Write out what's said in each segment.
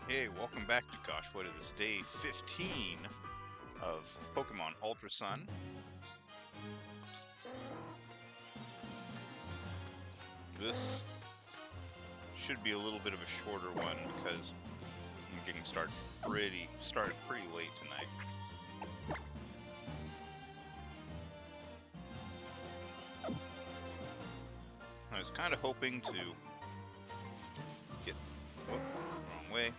Hey, welcome back to, gosh, what is this, day 15 of Pokemon Ultra Sun. This should be a little bit of a shorter one because I'm getting started pretty late tonight. I was kind of hoping to get, wrong way.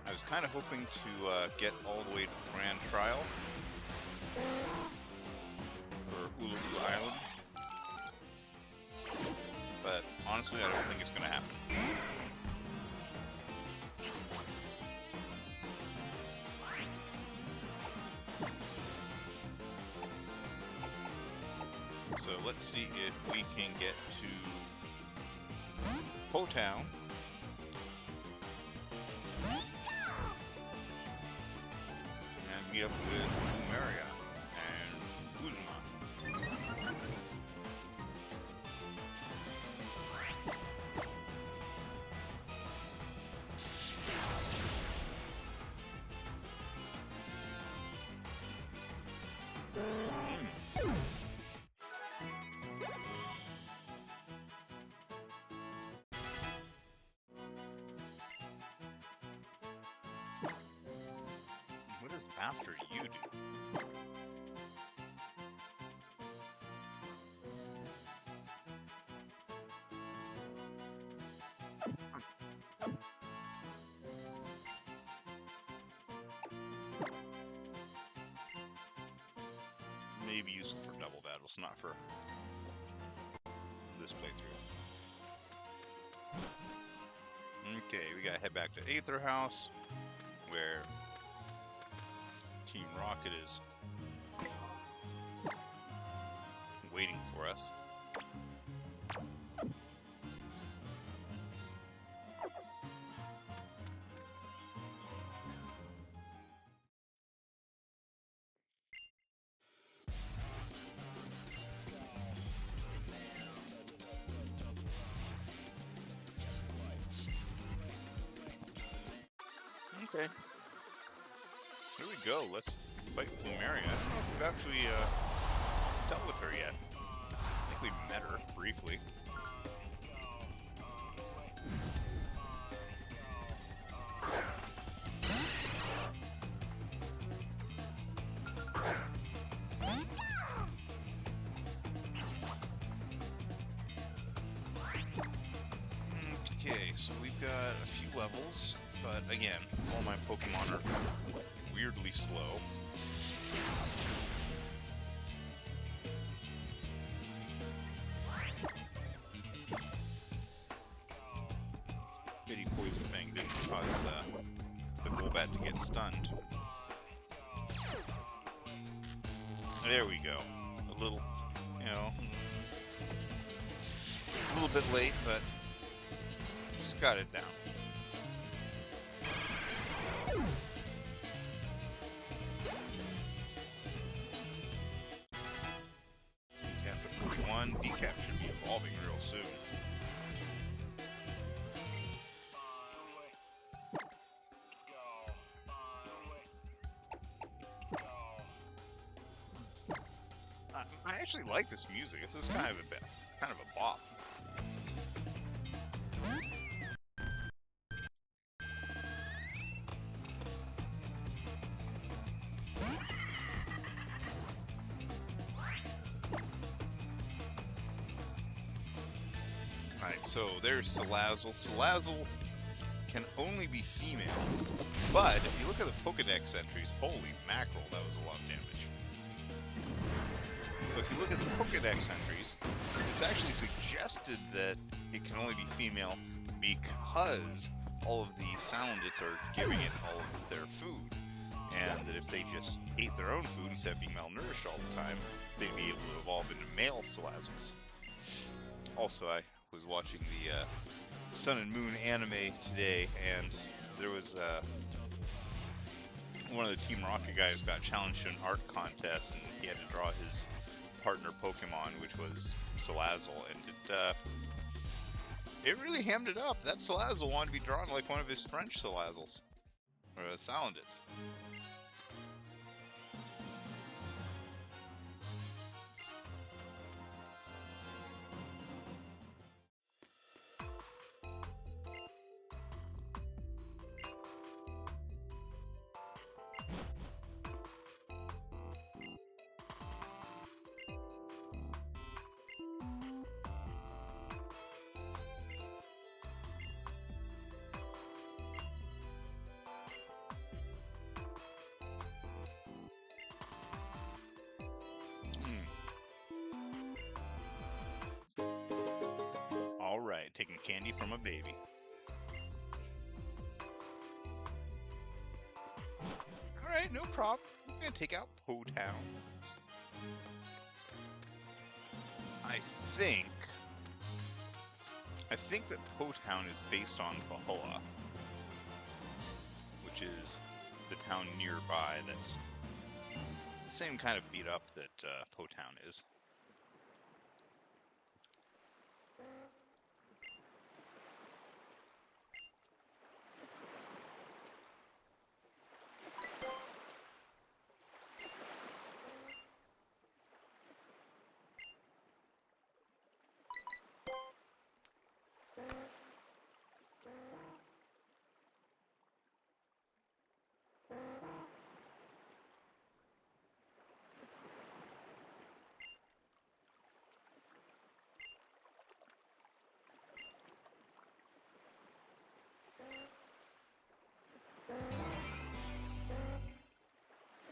I was kind of hoping to get all the way to the Grand Trial for Ula'ula Island, but honestly, I don't think it's going to happen. So let's see if we can get to Showdown. And meet up with Plumeria and Guzma. What is after you do? Maybe useful for double battles, not for this playthrough. Okay, we gotta head back to Aether House, where Team Rocket is waiting for us. Okay. Here we go. Let's fight Plumeria. I don't know if we've actually dealt with her yet. I think we met her briefly. Okay, so we've got a few levels, but again, all my Pokemon are weirdly slow. Pity Poison Fang didn't cause the Golbat to get stunned. There we go. A little, you know, a little bit late, but just got it down. One decaf should be evolving real soon. I actually like this music. This is kind of a bop. Alright, so there's Salazzle. Salazzle can only be female, but if you look at the Pokedex entries, holy mackerel, that was a lot of damage. So if you look at the Pokedex entries, it's actually suggested that it can only be female because all of the Salandits are giving it all of their food, and that if they just ate their own food instead of being malnourished all the time, they'd be able to evolve into male Salazzles. Also, I was watching the Sun and Moon anime today, and there was one of the Team Rocket guys got challenged in an art contest, and he had to draw his partner Pokemon, which was Salazzle, and It really hammed it up. That Salazzle wanted to be drawn like one of his French Salazzles. Or Salandits. Alright, taking candy from a baby. Alright, no problem. I'm gonna take out Po-Town. I think that Po-Town is based on Bahoa, which is the town nearby that's the same kind of beat up that Po-Town is.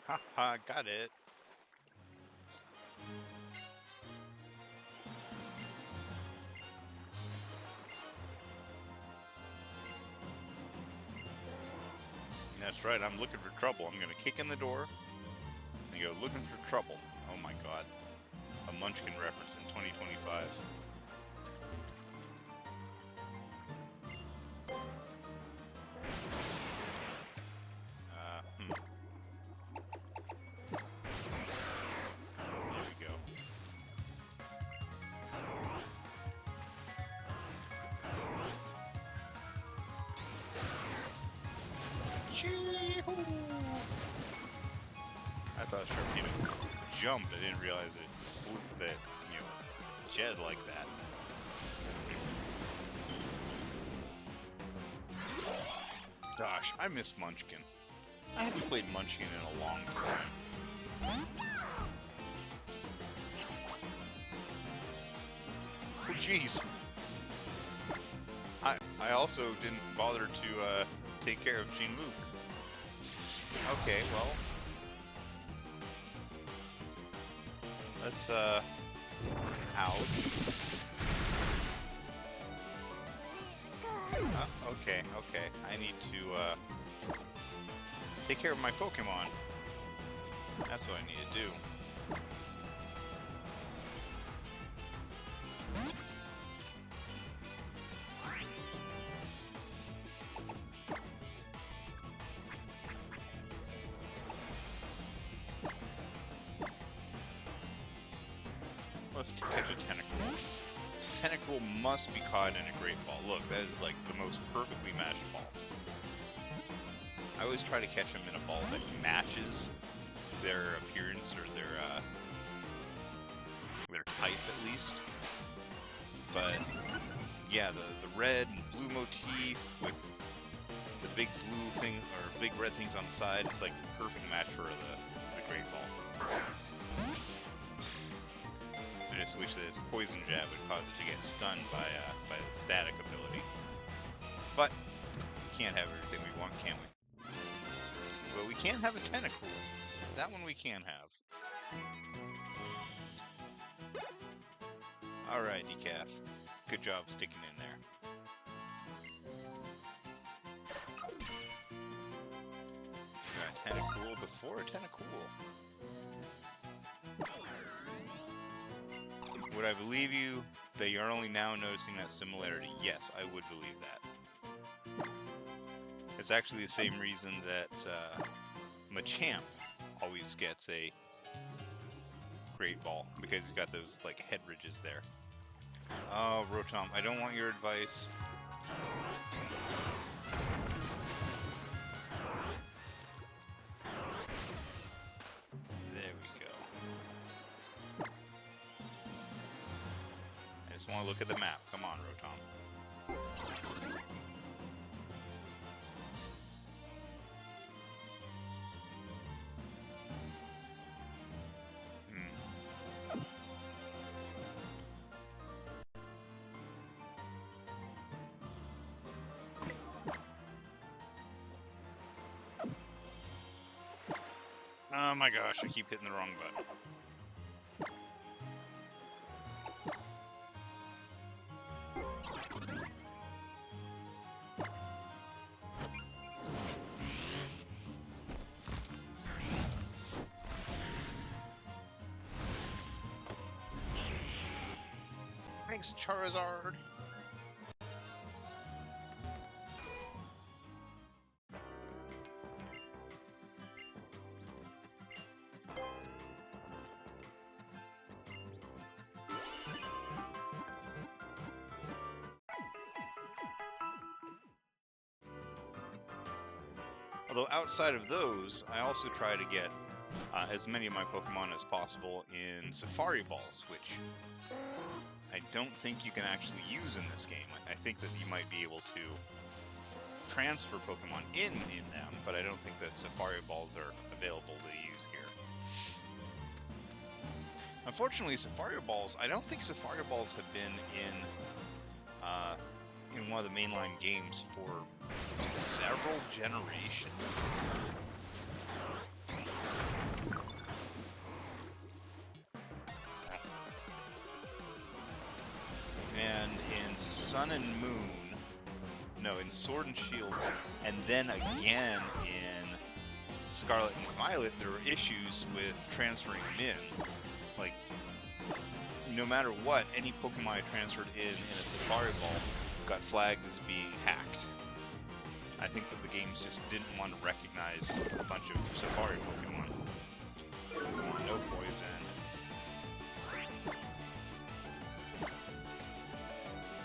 Haha, got it. That's right, I'm looking for trouble. I'm gonna kick in the door and go looking for trouble. Oh my god. A Munchkin reference in 2025. There we go. I thought Sharpedo jumped. I didn't realize it flew that, jetted like that. Gosh, I miss Munchkin. I haven't played Munchkin in a long time. Oh, jeez. I also didn't bother to take care of Jean-Luc. Okay, well. Let's, ouch. Okay. I need to, take care of my Pokemon. That's what I need to do. Let's catch a Tentacruel. Tentacruel must be caught in a Great Ball. Look, that is like the most perfectly matched ball. I always try to catch them in a ball that matches their appearance or their type at least. But yeah, the red and blue motif with the big blue thing or big red things on the side, it's like the perfect match for the Great Ball. I just wish that his Poison Jab would cause it to get stunned by the static ability. But we can't have everything we want, can we? But we can have a Tentacruel. That one we can have. Alright, Decaf. Good job sticking in there. Got a Tentacruel before a Tentacruel. Would I believe you that you're only now noticing that similarity? Yes, I would believe that. It's actually the same reason that Machamp always gets a Great Ball, because he's got those like head ridges there. Oh, Rotom Rotom, I don't want your advice. There we go. I just want to look at the map. Come on, Rotom. Oh my gosh, I keep hitting the wrong button. Thanks, Charizard. Although outside of those, I also try to get as many of my Pokemon as possible in Safari Balls, which I don't think you can actually use in this game. I think that you might be able to transfer Pokemon in them, but I don't think that Safari Balls are available to use here. Unfortunately, Safari Balls, I don't think Safari Balls have been in one of the mainline games for several generations. And in Sun and Moon, no, in Sword and Shield, and then again in Scarlet and Violet, there were issues with transferring them in. Like, no matter what, any Pokemon I transferred in a Safari Ball got flagged as being hacked. I think that the games just didn't want to recognize a bunch of Safari Pokemon. Come on, no poison.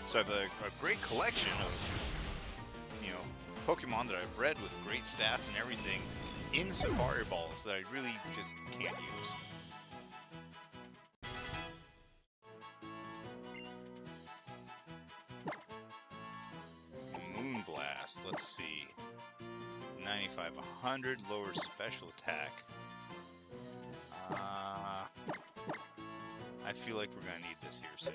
So I have a great collection of, Pokemon that I've bred with great stats and everything in Safari Balls that I really just can't use. Moonblast, let's see. 95, 100, lower special attack. I feel like we're gonna need this here soon.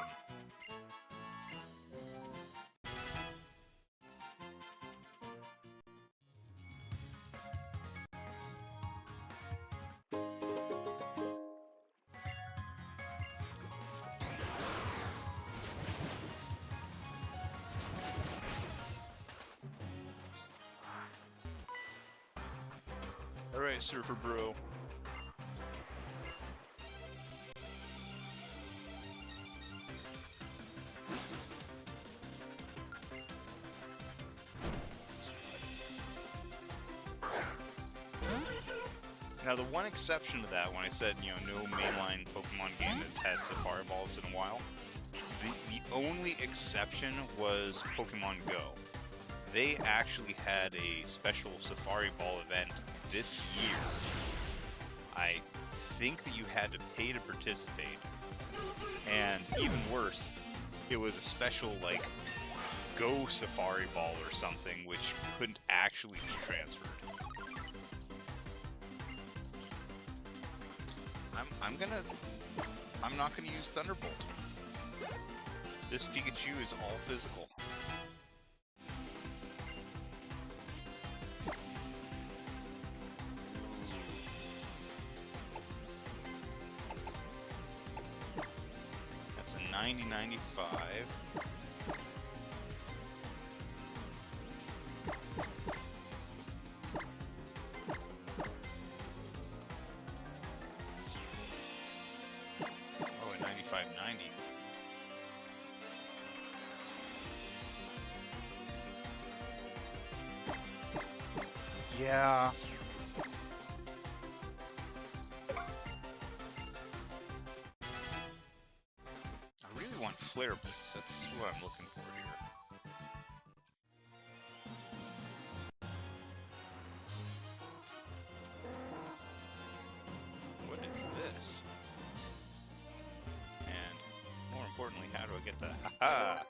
Alright, Surfer Bro. Now, the one exception to that, when I said, no mainline Pokemon game has had Safari Balls in a while, the only exception was Pokemon Go. They actually had a special Safari Ball event this year. I think that you had to pay to participate, and even worse, it was a special, like, Go Safari Ball or something, which couldn't actually be transferred. I'm not gonna use Thunderbolt. This Pikachu is all physical. That's a 90-95. Oh, a 95-90. Yeah. Flare Blitz. That's what I'm looking for here. What is this? And more importantly, how do I get the haha?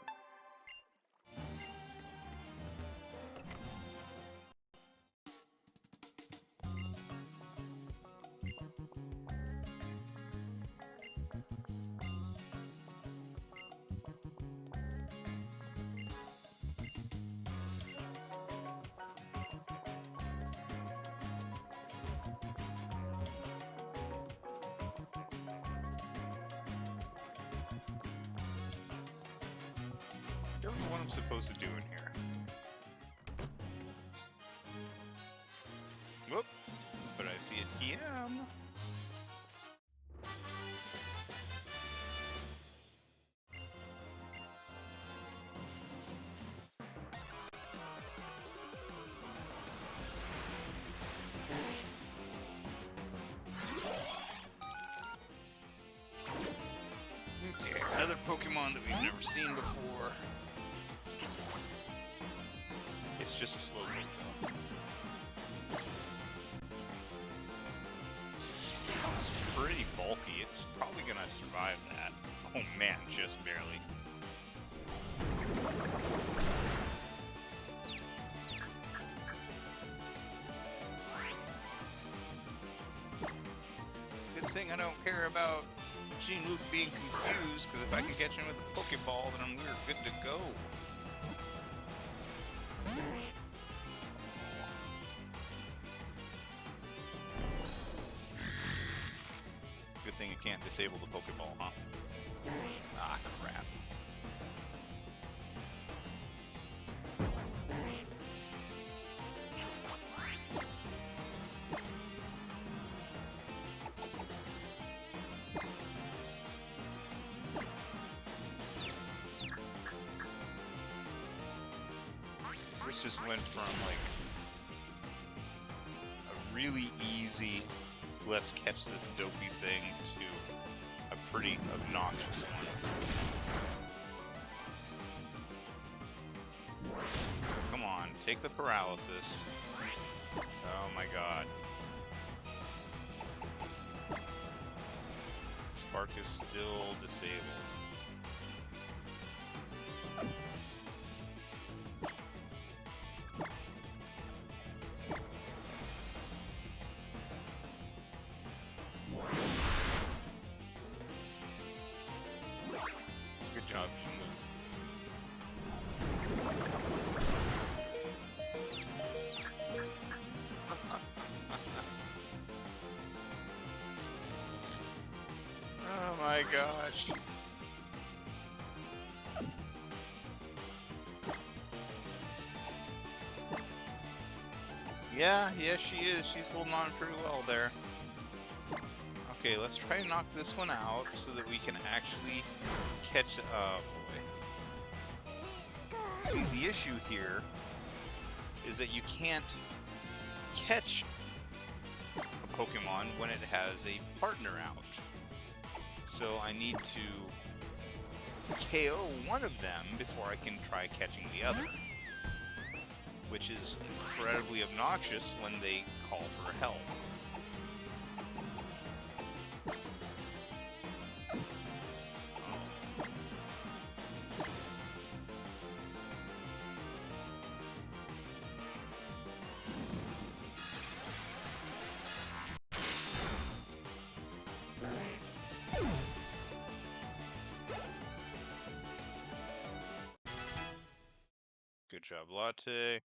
I don't know what I'm supposed to do in here. Whoop! But I see a TM. Okay, another Pokemon that we've never seen before. It's just a slow move, though. This thing is pretty bulky. It's probably gonna survive that. Oh man, just barely. Good thing I don't care about Gene Luke being confused, because if I can catch him with a Pokeball, then we're good to go. Good thing you can't disable the Pokeball, huh? Ah, crap. This just went from like a really easy let's catch this dopey thing to a pretty obnoxious one. Come on, take the paralysis. Oh my god. Spark is still disabled. Good job, Yungoos. Oh my gosh. Yeah, she is. She's holding on pretty well there. Okay, let's try and knock this one out so that we can actually catch. Oh boy. See, the issue here is that you can't catch a Pokemon when it has a partner out. So I need to KO one of them before I can try catching the other. Which is incredibly obnoxious when they call for help. Good job, Latte.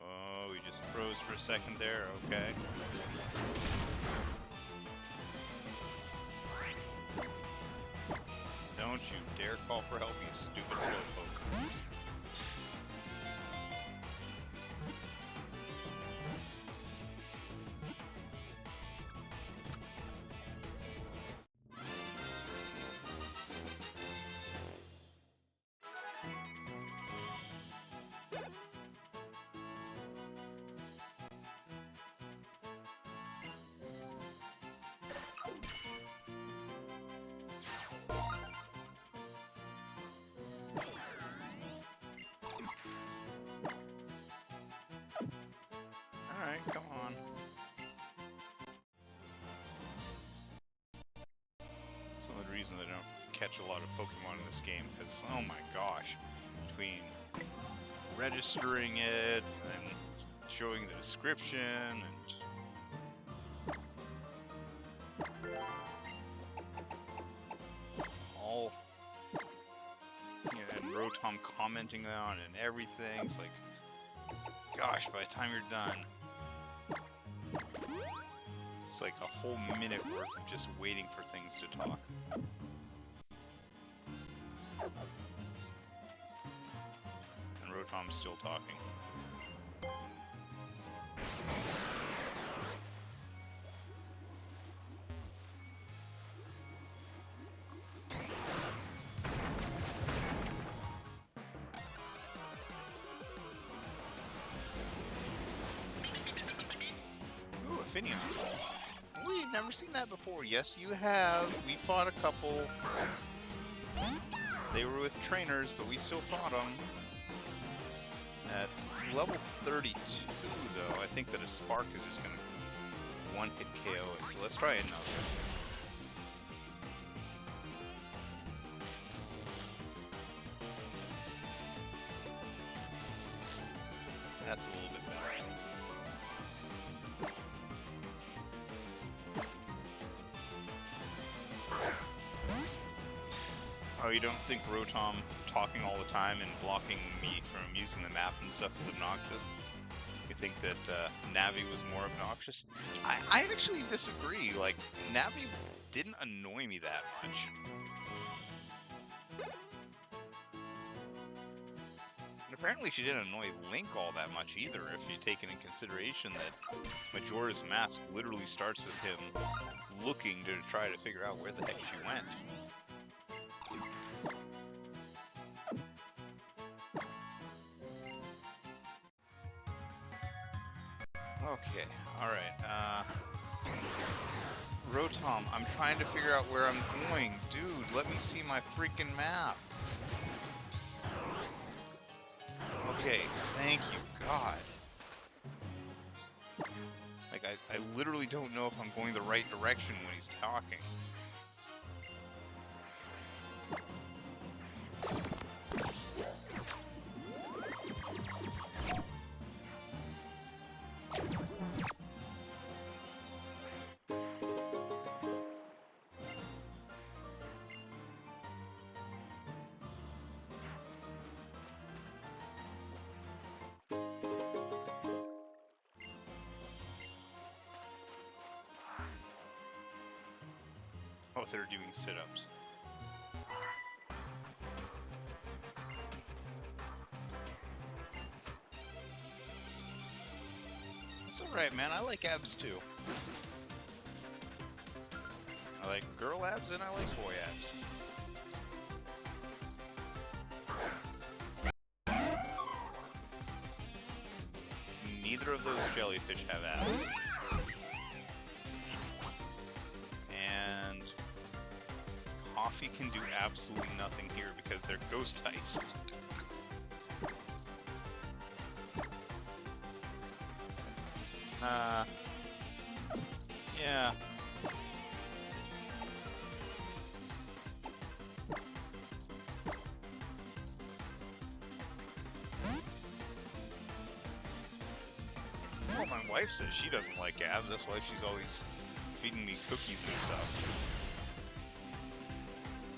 Oh, we just froze for a second there, okay. Don't you dare call for help, you stupid slowpoke. catch a lot of Pokemon in this game, because, oh my gosh, between registering it and showing the description and all, and Rotom commenting on it and everything. It's like, gosh, by the time you're done, it's like a whole minute worth of just waiting for things to talk. And Rotom's still talking. Finion. We've never seen that before. Yes, you have. We fought a couple. They were with trainers, but we still fought them. At level 32, though, I think that a Spark is just going to one-hit KO it. So let's try another. That's a little bit better. Oh, you don't think Rotom talking all the time and blocking me from using the map and stuff is obnoxious? You think that Navi was more obnoxious? I actually disagree. Like, Navi didn't annoy me that much. And apparently she didn't annoy Link all that much either, if you take into consideration that Majora's Mask literally starts with him looking to try to figure out where the heck she went. Okay, alright, Rotom, I'm trying to figure out where I'm going. Dude, let me see my freaking map. Okay, thank you, God. Like, I literally don't know if I'm going the right direction when he's talking. Oh, they're doing sit-ups. It's alright, man. I like abs too. I like girl abs and I like boy abs. Neither of those jellyfish have abs. And Coffee can do absolutely nothing here because they're ghost types. Yeah. Well, my wife says she doesn't like abs, that's why she's always feeding me cookies and stuff.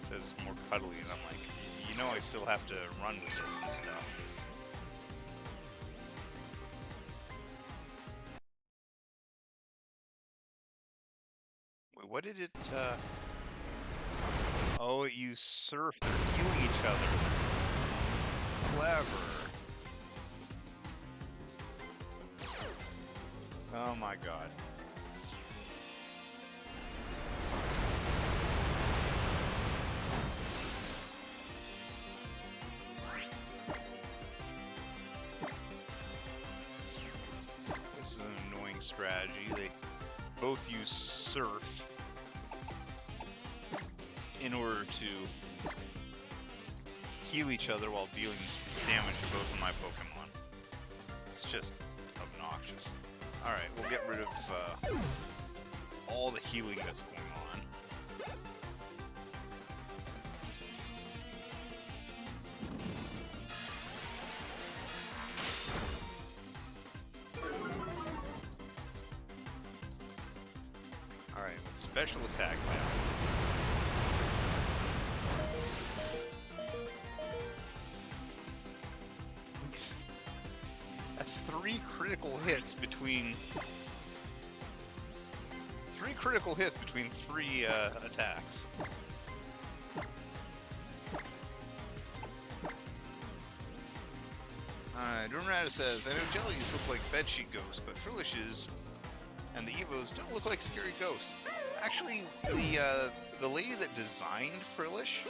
Says it's more cuddly, and I'm like, you know I still have to run with this and stuff. Wait, what did it, Oh, you surf. They're healing each other. Clever. Oh my god. This is an annoying strategy. They both use surf in order to heal each other while dealing damage to both of my Pokemon. It's just obnoxious. Alright, we'll get rid of all the healing that's going on. Special attack now. That's 3 critical hits between 3 attacks. Dornrata says, I know jellies look like bedsheet ghosts, but Frillishes and the Evos don't look like scary ghosts. Actually, the lady that designed Frillish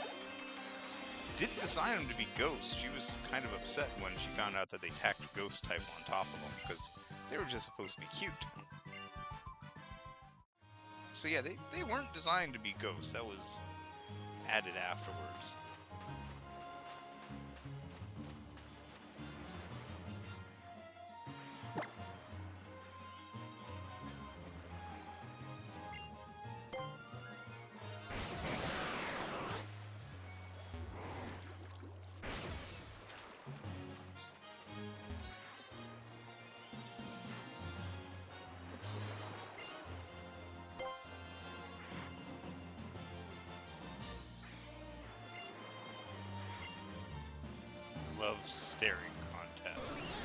didn't design them to be ghosts. She was kind of upset when she found out that they tacked a ghost type on top of them, because they were just supposed to be cute. So yeah, they weren't designed to be ghosts. That was added afterwards. Love staring contests.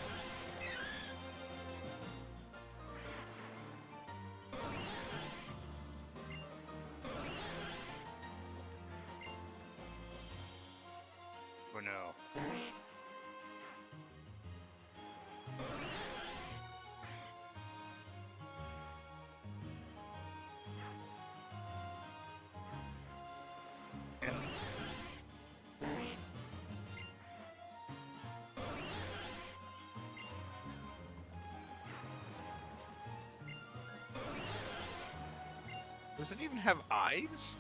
Oh no. Does it even have eyes?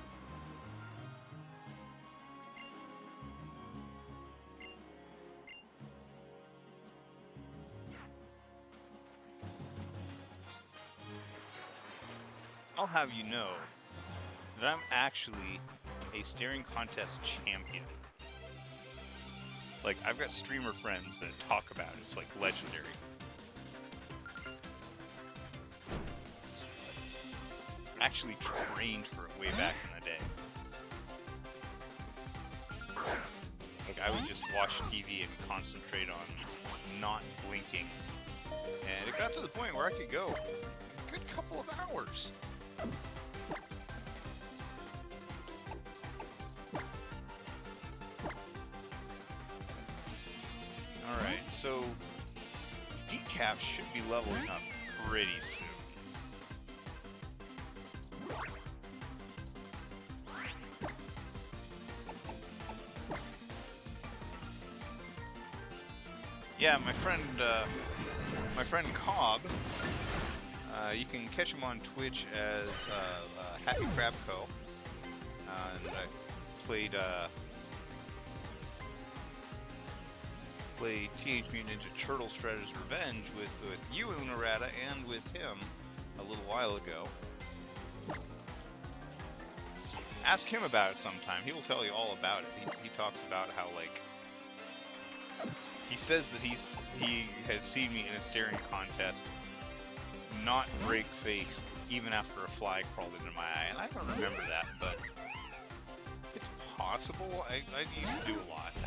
I'll have you know that I'm actually a staring contest champion. Like, I've got streamer friends that talk about it. It's like legendary. Actually trained for it way back in the day. Like, I would just watch TV and concentrate on not blinking. And it got to the point where I could go a good couple of hours. Alright, so Decaf should be leveling up pretty soon. Yeah, my friend Cobb, you can catch him on Twitch as Happy Crab Co. And I played Teenage Mutant Ninja Turtles Shredder's Revenge with you, Unarata, and with him a little while ago. Ask him about it sometime. He will tell you all about it. He talks about how, like, he says that he has seen me in a staring contest not break face even after a fly crawled into my eye, and I don't remember that, but it's possible. I used to do a lot. I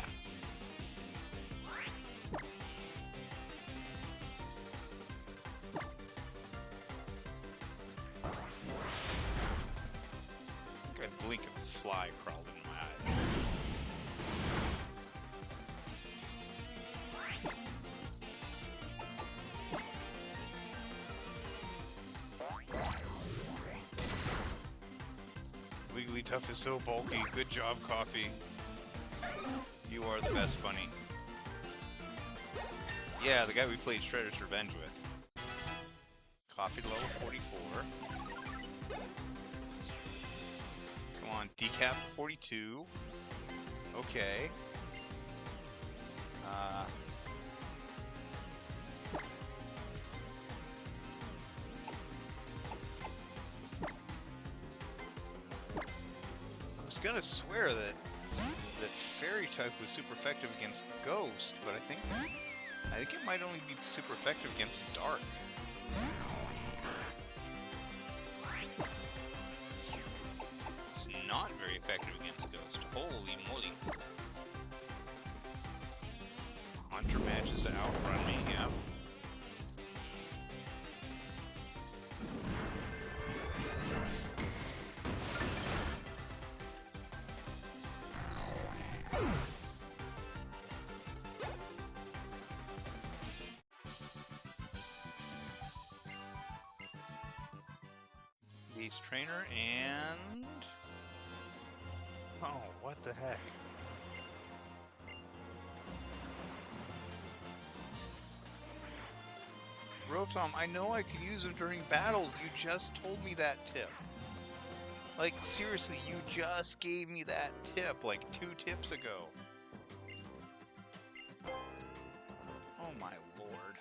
think I'd blink if a fly crawled into my eye. Wigglytuff is so bulky. Good job, Coffee. You are the best bunny. Yeah, the guy we played Shredder's Revenge with. Coffee to level 44. Come on, Decaf to 42. Okay. I was gonna swear that Fairy type was super effective against Ghost, but I think it might only be super effective against Dark. it's not very effective against Ghost. Holy moly. Hunter manages to outrun me, yeah. Ace Trainer and... oh, what the heck? Rotom, I know I can use them during battles. You just told me that tip. Like, seriously, you just gave me that tip like 2 tips ago. Oh my lord.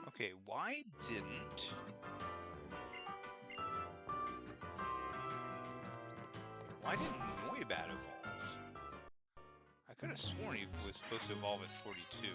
Okay, why didn't... Noibat evolve? I could have sworn he was supposed to evolve at 42.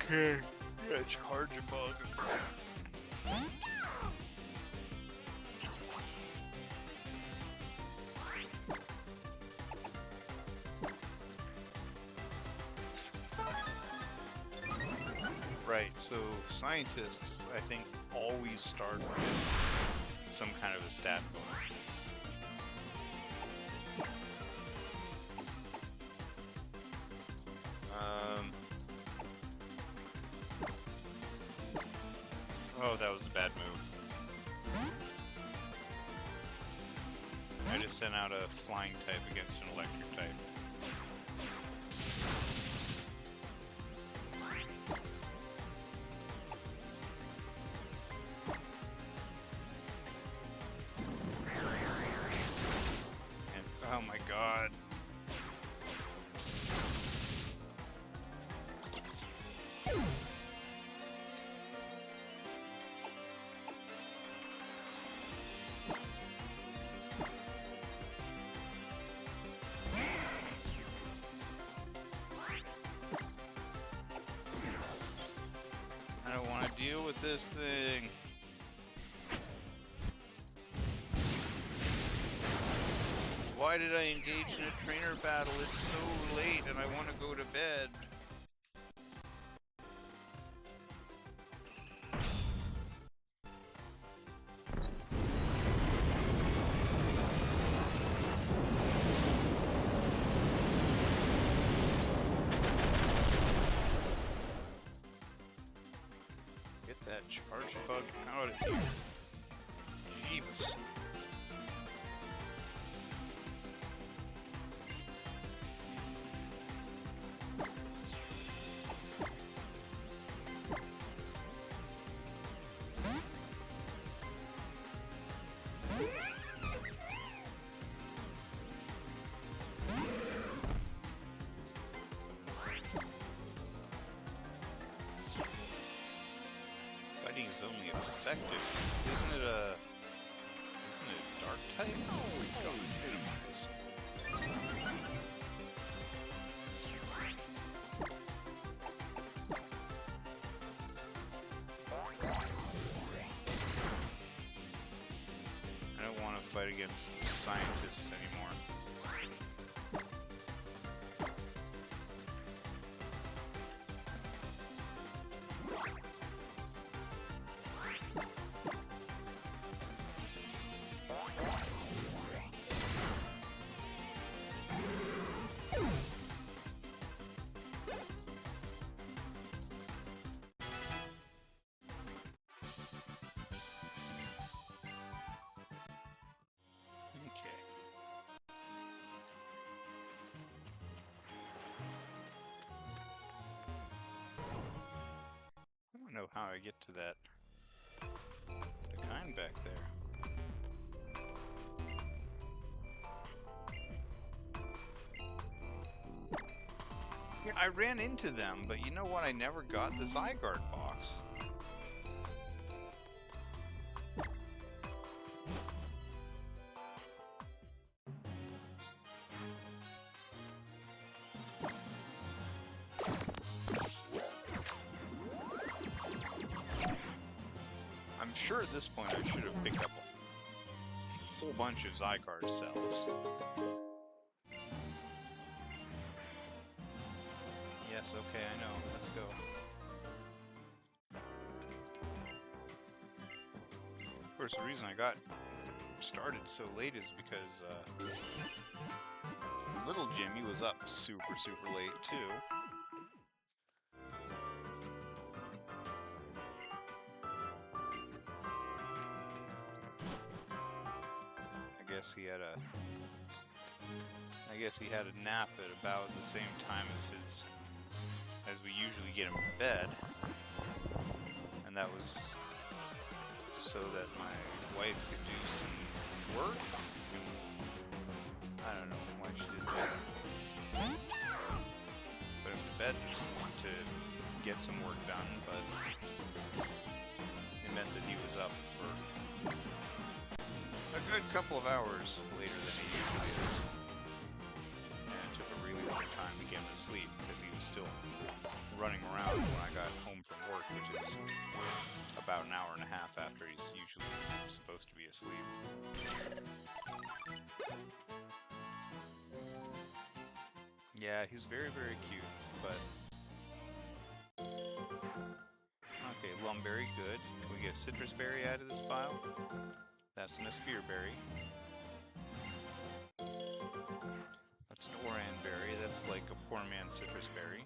Okay, yeah, charge a bug. Right, so scientists, I think, always start with some kind of a stat bonus. Oh, that was a bad move. I just sent out a flying type against an electric type. And, oh my god. I don't want to deal with this thing. Why did I engage in a trainer battle? It's so late and I want to go to bed. Get that charge bug out of here. Jeeves. Fighting is only effective. Isn't it a dark type? Oh my god, minimize. I don't want to fight against scientists anymore. how I get to that the kind back there. I ran into them, but you know what? I never got the Zygarde box. I'm sure at this point I should have picked up a whole bunch of Zygarde cells. Yes, okay, I know. Let's go. Of course, the reason I got started so late is because little Jimmy was up super late too. I guess he had a nap at about the same time as we usually get him to bed, and that was so that my wife could do some work. I don't know why she didn't just put him to bed just to get some work done, but it meant that he was up for a good couple of hours later than he usually is. And it took a really long time to get him to sleep because he was still running around when I got home from work, which is about an hour and a half after he's usually supposed to be asleep. Yeah, he's very cute, but... Okay, Lumberry, good. Can we get Citrus Berry out of this pile? That's an Spear Berry. That's an Oran Berry. That's like a poor man's Citrus Berry.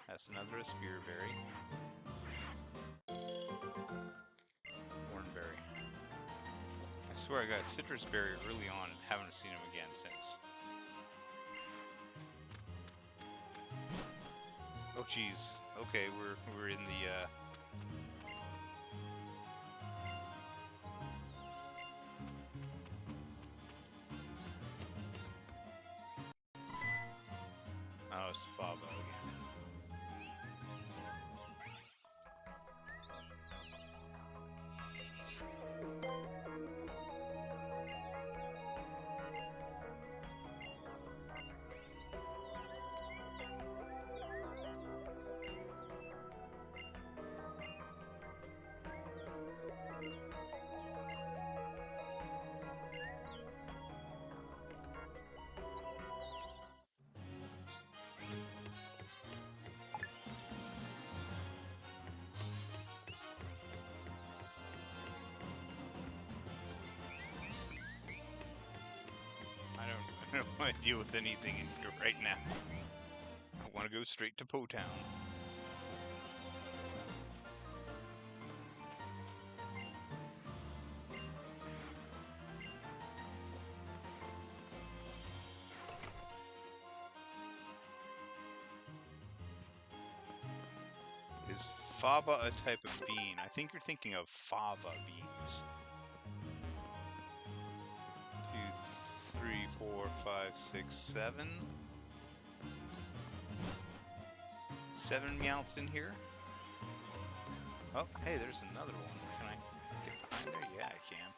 That's another Spear Berry. Oran Berry. I swear I got Citrus Berry early on and haven't seen him again since. Oh jeez. Okay, we're in the oh, it's Faba again. I don't want to deal with anything in here right now. I want to go straight to Po Town. Is Faba a type of bean? I think you're thinking of fava beans. 2, 3, 4, 5, 6, 7. 7 Meowths in here. Oh, hey, there's another one. Can I get behind there? Yeah, I can.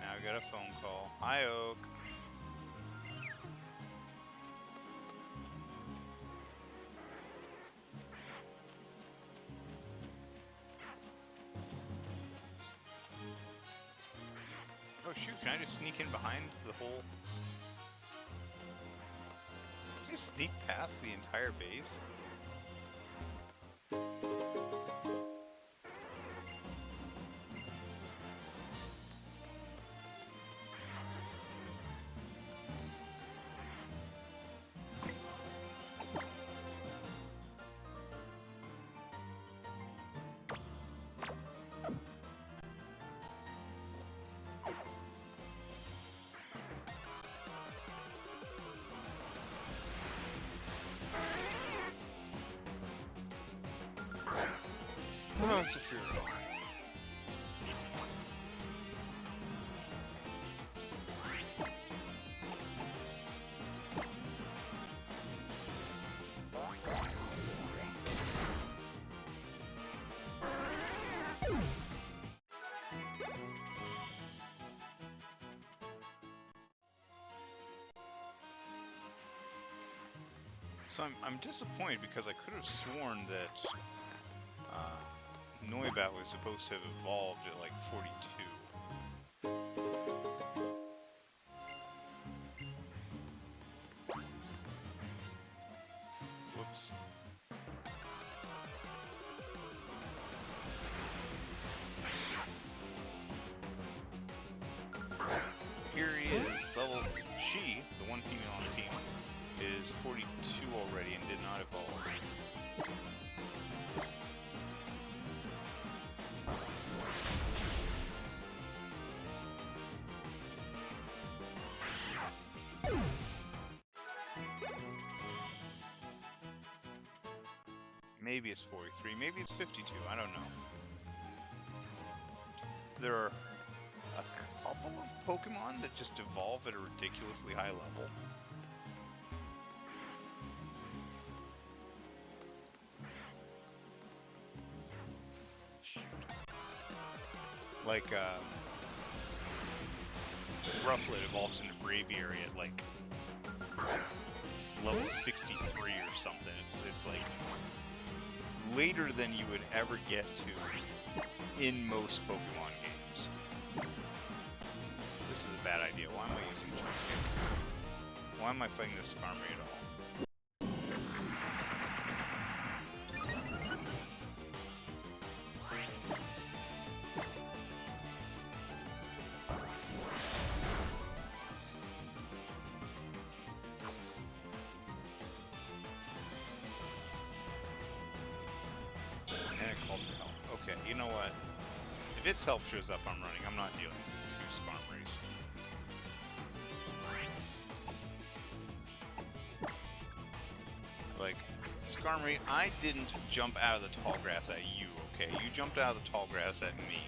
Now I got a phone call. Hi, Oak. Oh shoot, can I just sneak in behind the whole... Just sneak past the entire base? Zafiro. So I'm disappointed because I could have sworn that Noibat was supposed to have evolved at like 42. Whoops. Here he is, level she, the one female on the team, is 42 already and did not evolve. Maybe it's 43, maybe it's 52, I don't know. There are a couple of Pokemon that just evolve at a ridiculously high level. Like, Rufflet evolves into Braviary at like level 63 or something. It's like later than you would ever get to in most Pokemon games. This is a bad idea. Why am I using Jump? Why am I fighting this Skarmory at all? You know what? If its help shows up, I'm running. I'm not dealing with two Skarmories. Like, Skarmory, I didn't jump out of the tall grass at you, okay? You jumped out of the tall grass at me.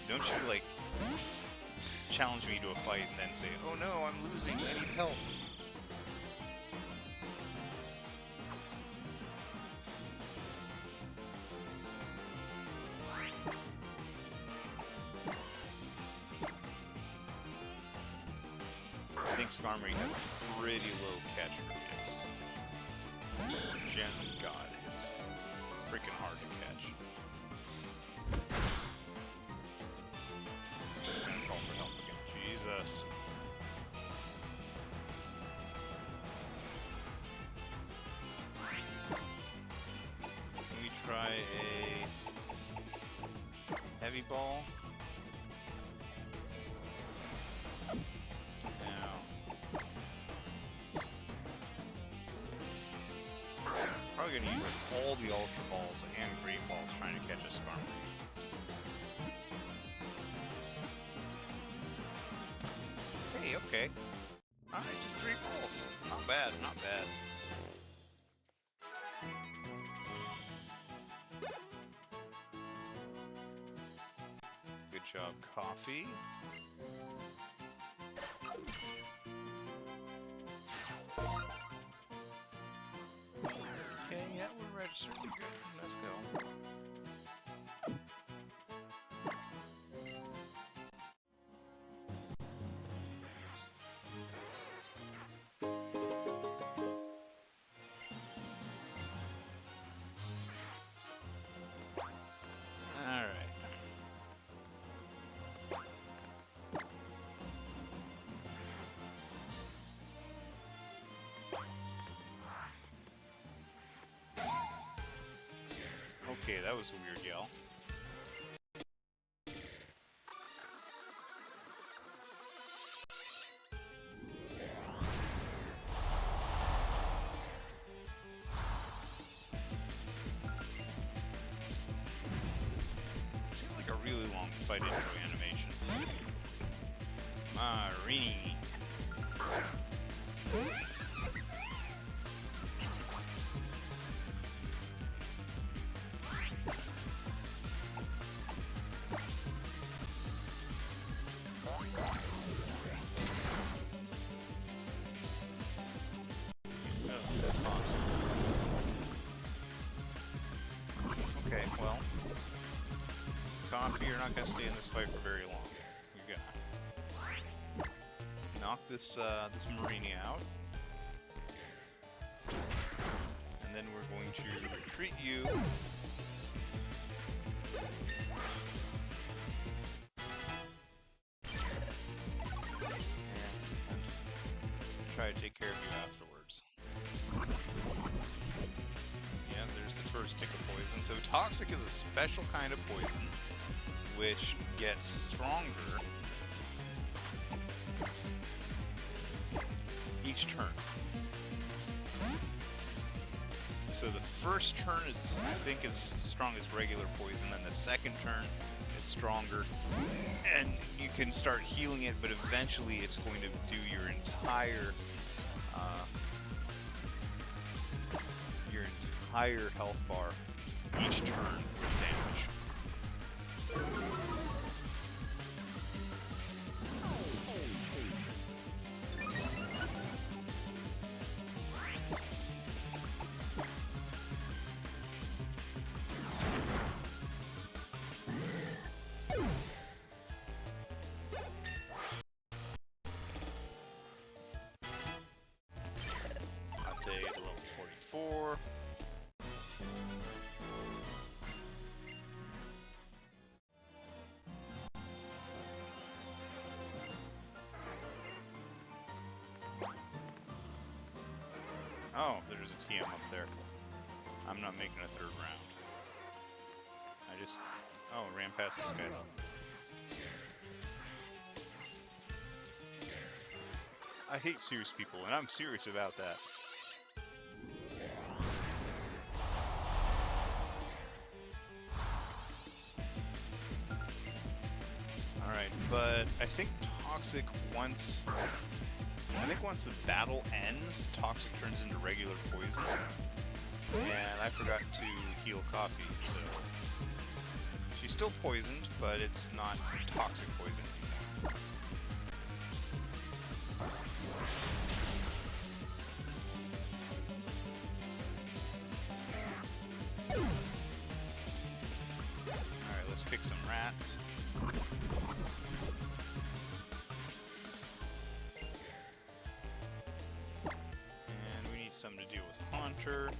Don't you, like, challenge me to a fight and then say, oh no, I'm losing, I need help. I think Skarmory has a pretty low catch radius. God, it's freaking hard to catch. Just gonna call for help again. Jesus. Can we try a heavy ball? Probably gonna use like all the Ultra Balls and Great Balls trying to catch a Skarmory. Hey, okay. Alright, just 3 balls. Not bad, not bad. Good job, Coffee. Registered. Good. Let's go. All right. Okay, that was a weird yell. Seems like a really long fight intro animation. Marini. coffee, you're not gonna stay in this fight for very long. You're gonna knock this this Marini out, and then we're going to retreat you. Try to take care of you afterwards. Yeah, there's the first stick of poison. So toxic is a special kind of poison which gets stronger each turn. So the first turn is, I think, as strong as regular poison, then the second turn is stronger, and you can start healing it, but eventually it's going to do your entire health bar each turn with damage. Update to level 44. Oh, there's a TM up there. I'm not making a third round. I just... Oh, ran past this guy though. I hate serious people, and I'm serious about that. Alright, but I think Toxic once the battle ends, Toxic turns into regular poison. And I forgot to heal Coffee, so... She's still poisoned, but it's not toxic poison anymore. Alright, let's kick some rats. And we need something to deal with Haunter.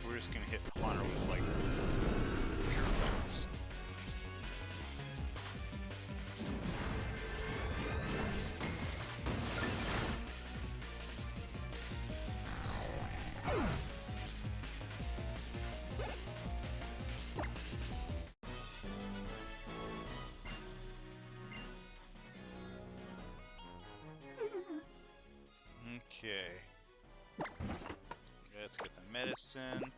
We're just gonna hit Haunter with like pure weapons. Okay. Let's get the medicine.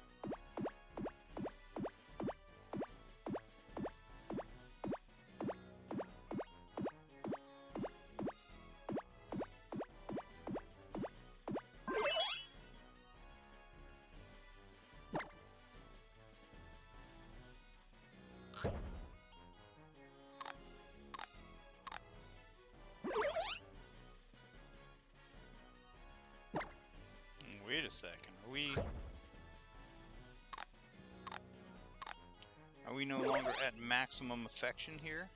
Wait a second, are we no longer at maximum affection here?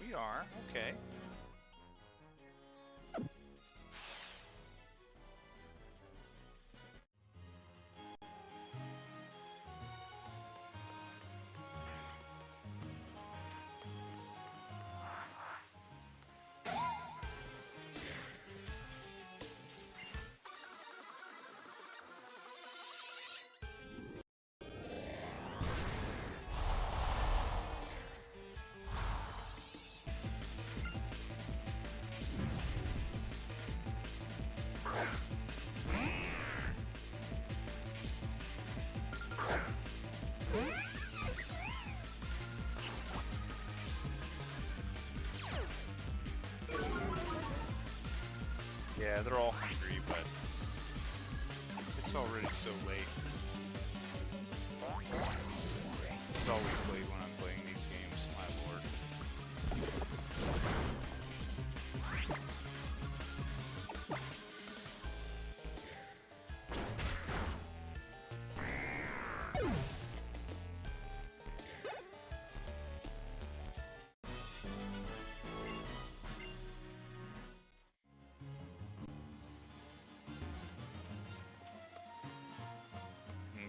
We are, okay. Yeah, they're all hungry, but it's already so late. It's always late when I'm playing these games, my lord.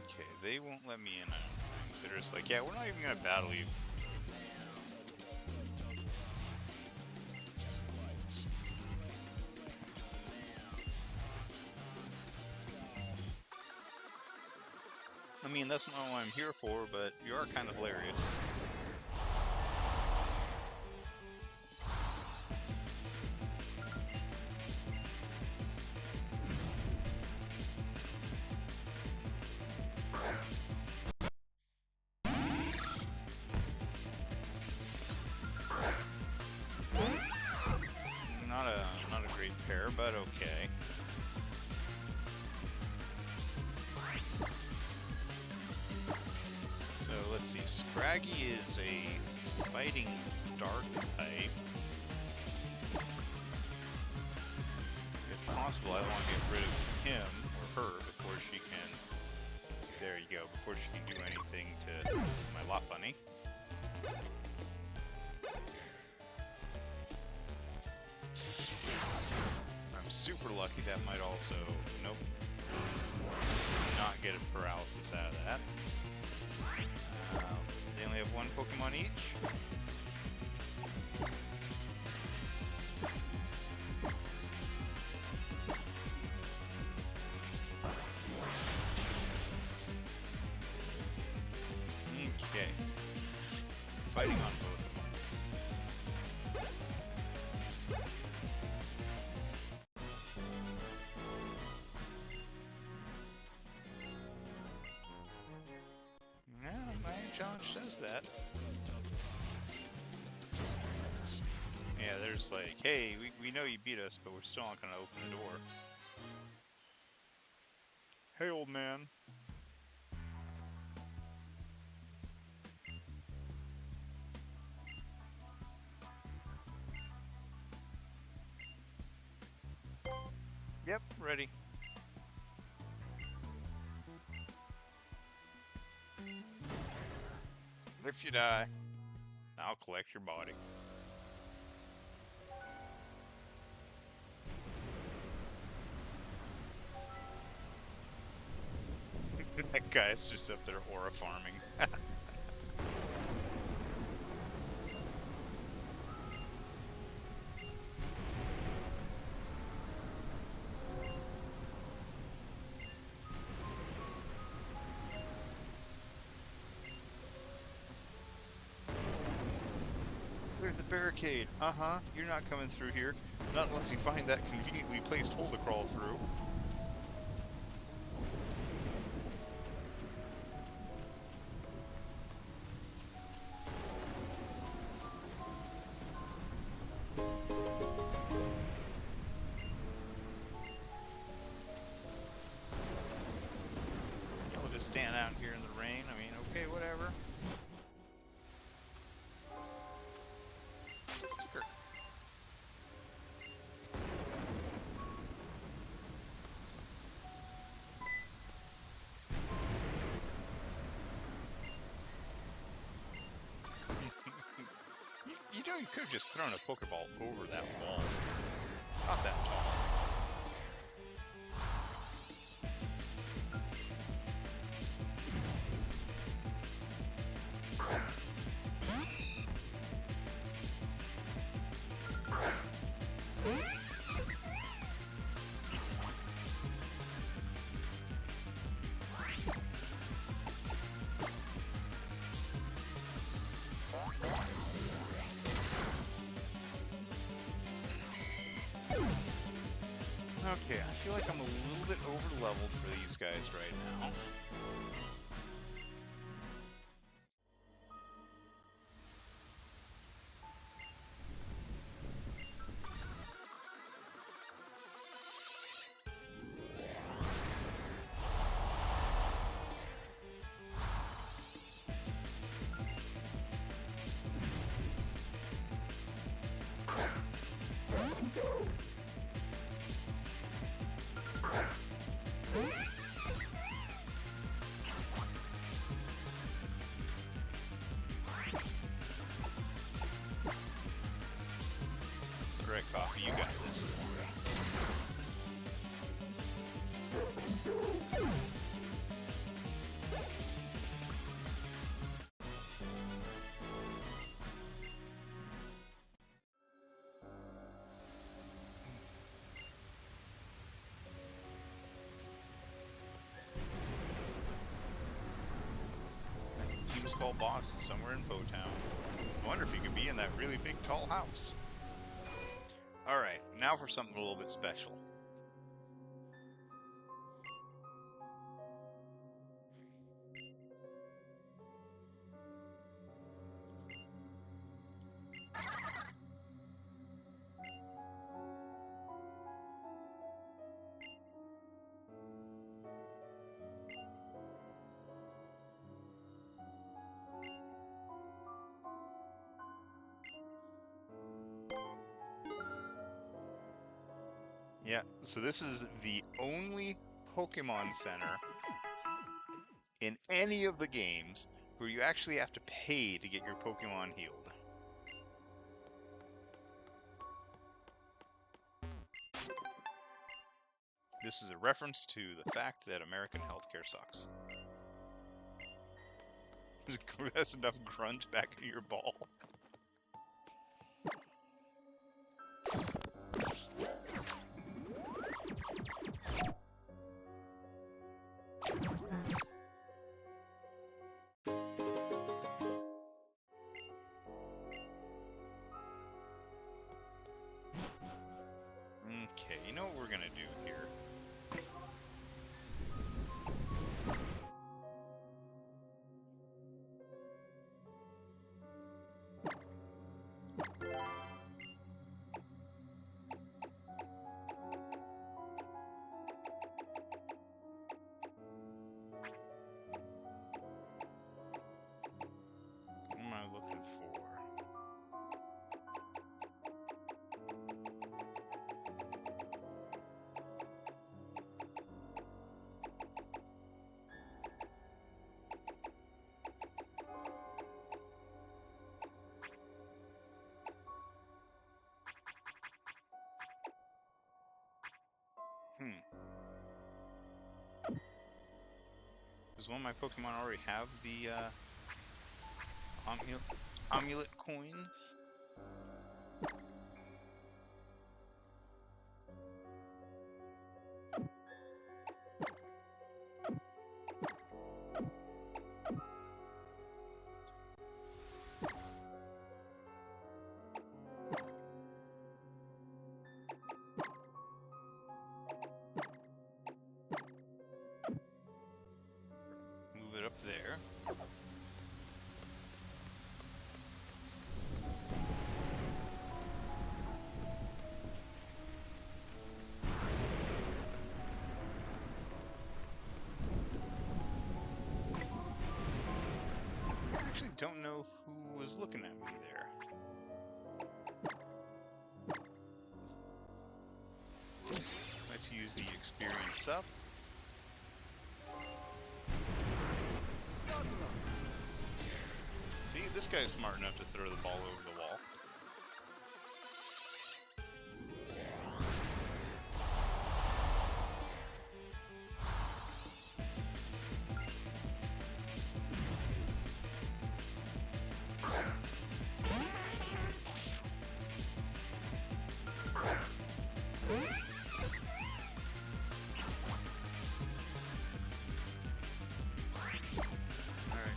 Okay, they won't let me in, I don't think. They're just like, yeah, we're not even gonna battle you. I mean, that's not what I'm here for, but you are kind of hilarious. Not a great pair, but okay. So let's see, Scraggy is a fighting dark type. If possible, I want to get rid of him or her before she can. There you go, before she can do anything to my lot bunny. I'm super lucky that might also. Nope. Not get a paralysis out of that. They only have one Pokemon each. Okay. Fighting on both of them. Yeah, my challenge says that. Yeah, there's like, hey, we know you beat us, but we're still not gonna open the door. Hey, old man. Yep, ready. If you die, I'll collect your body. That guy's just up there aura farming. There's a barricade. Uh-huh. You're not coming through here. Not unless you find that conveniently placed hole to crawl through. We'll just stand out here in the rain. I mean, okay, whatever. Sticker. You know, you could have just thrown a Pokeball over that wall. It's not that tall. Okay, I feel like I'm a little bit over-leveled for these guys right now. Skull boss is somewhere in Bowtown. I wonder if he could be in that really big, tall house. Alright, now for something a little bit special. Yeah, so this is the only Pokemon Center in any of the games where you actually have to pay to get your Pokemon healed. This is a reference to the fact that American healthcare sucks. That's enough grunt back in your ball. Okay, you know what we're gonna do here? What am I looking for? Does one of my Pokemon already have the amulet coins? Move it up there. I actually don't know who was looking at me there. Let's use the experience up. See, this guy's smart enough to throw the ball over the wall.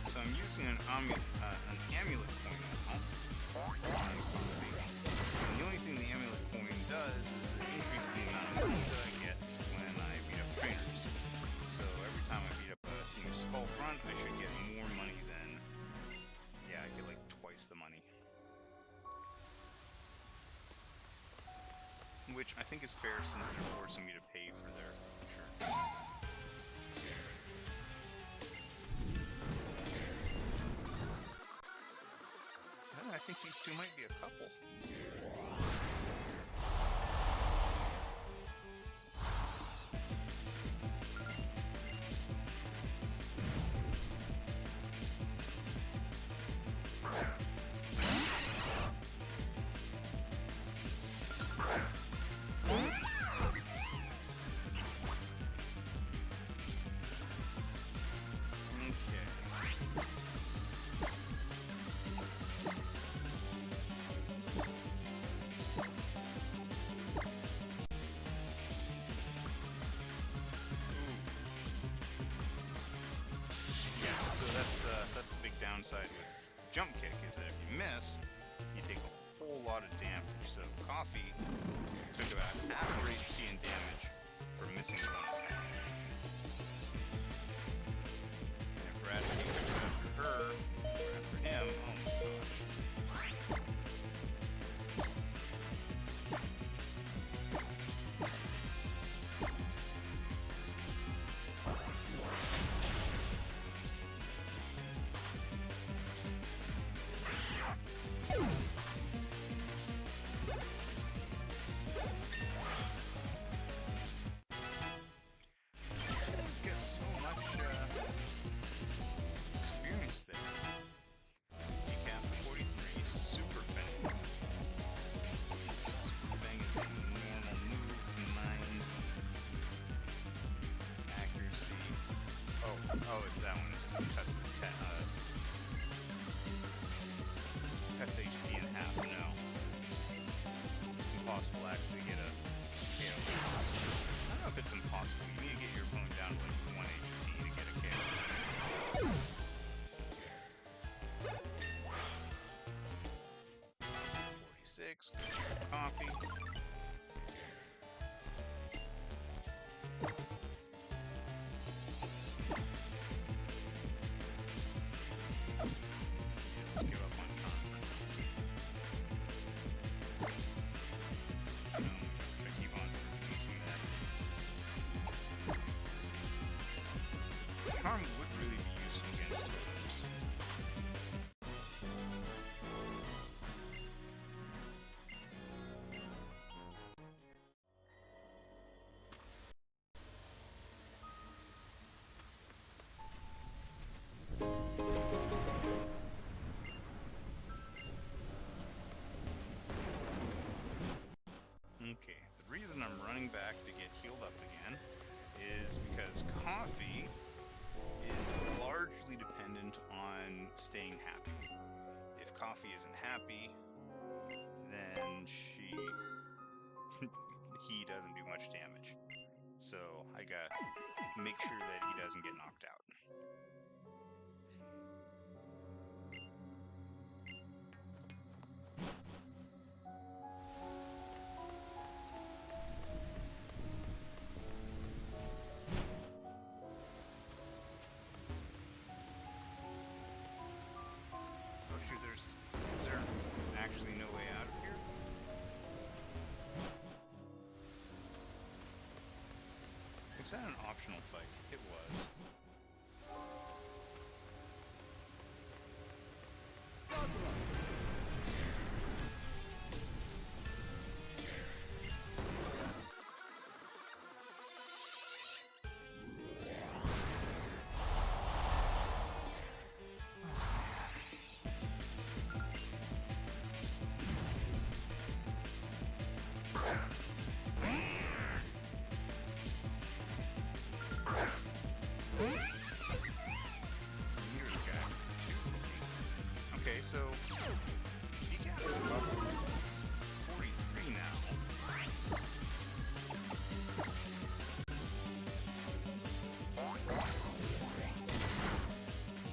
So I'm using an amulet coin now. And the only thing the amulet coin does is it increases the amount of money that I get when I beat up trainers. So every time I beat up a team Skull Front, I should get more money than... Yeah, I get like twice the money. Which I think is fair since they're forcing me to pay for their insurance. I think these two might be a couple. So that's the big downside with Jump Kick is that if you miss, you take a whole lot of damage. So Coffee took about half her HP in damage for missing one attack. And if Raticate goes after her, or after him, oh my gosh. Get so much experience there. Decap to 43, Super Fang. Super Fang is a normal move, 9 accuracy. Oh, it's that one. It just cuts cuts HP in half. No, it's impossible to actually get a KO. I don't know if it's impossible. You need to get your opponent down to like 1 HP to get a KO. 46, good Coffee. Yeah, let's give up on Charm for now. Oh my gosh, I keep on using that. Charm would really be useful against totems. Okay, the reason I'm running back to get healed up again is because Coffee is largely dependent on staying happy. If Coffee isn't happy, then he doesn't do much damage. So I gotta make sure that he doesn't get knocked out. Oh shoot, is there actually no way out of here? Was that an optional fight? It was. Okay, so Decap is level 43 now.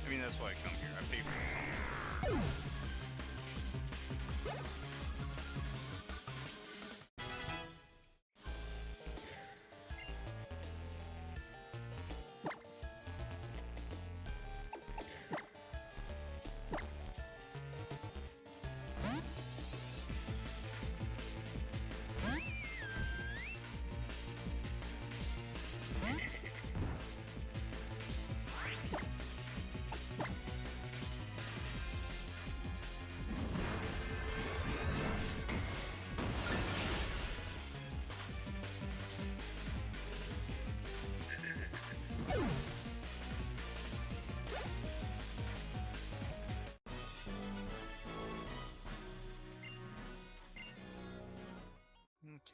I mean, that's why I come here. I pay for this.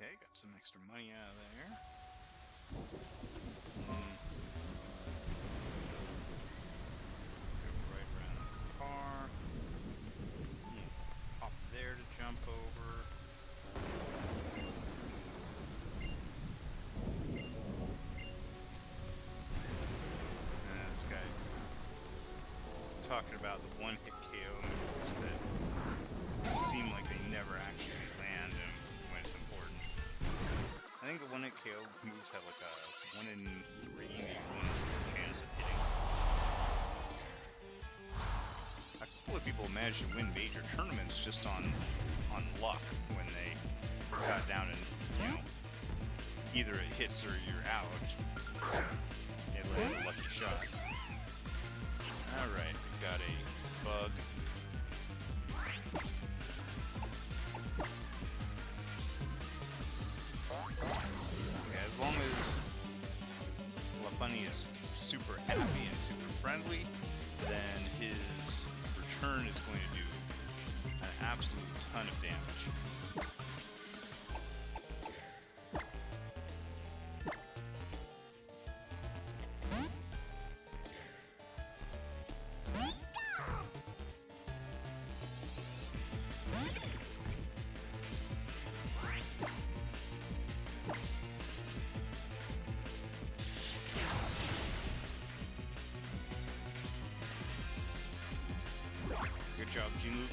Okay, got some extra money out of there. Go right around the car. Hop there to jump over. And this guy talking about the one-hit KO moves that seem like they never actually land when it's important. I think the one-hit KO moves have like a 1 in 3, maybe 1 in 4 chance of hitting. A couple of people managed to win major tournaments just on luck when they got down and, you know, either it hits or you're out. It landed a lucky shot. Alright, we've got a bug. Okay, as long as Lapani is super happy and super friendly, then his return is going to do an absolute ton of damage. Good job, Yungoos.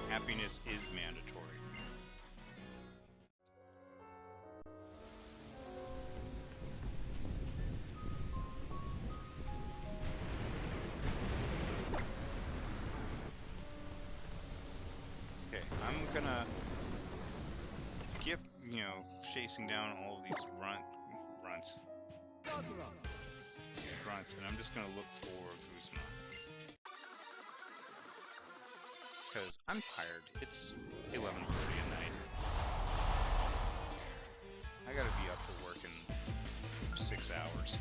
Happiness is mandatory. Okay, I'm gonna keep, you know, chasing down all of these grunts, and I'm just gonna look for Guzma. Because I'm tired. It's 11:40 at night. I gotta be up to work in 6 hours.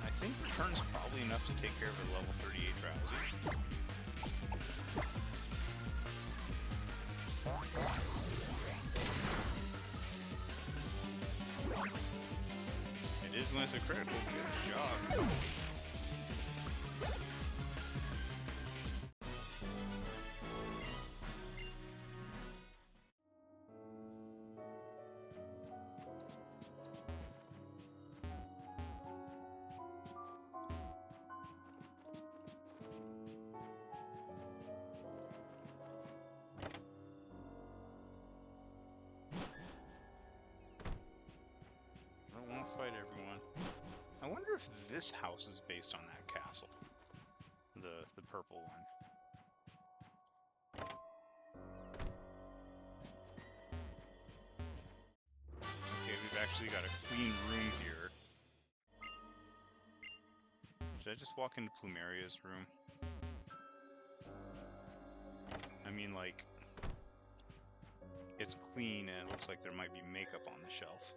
I think return's probably enough to take care of a level 38 drowsy. It is when it's a critical. Good job. I won't fight everyone. I wonder if this house is based on that castle. The purple one. Okay, we've actually got a clean room here. Should I just walk into Plumeria's room? I mean, like, it's clean and it looks like there might be makeup on the shelf.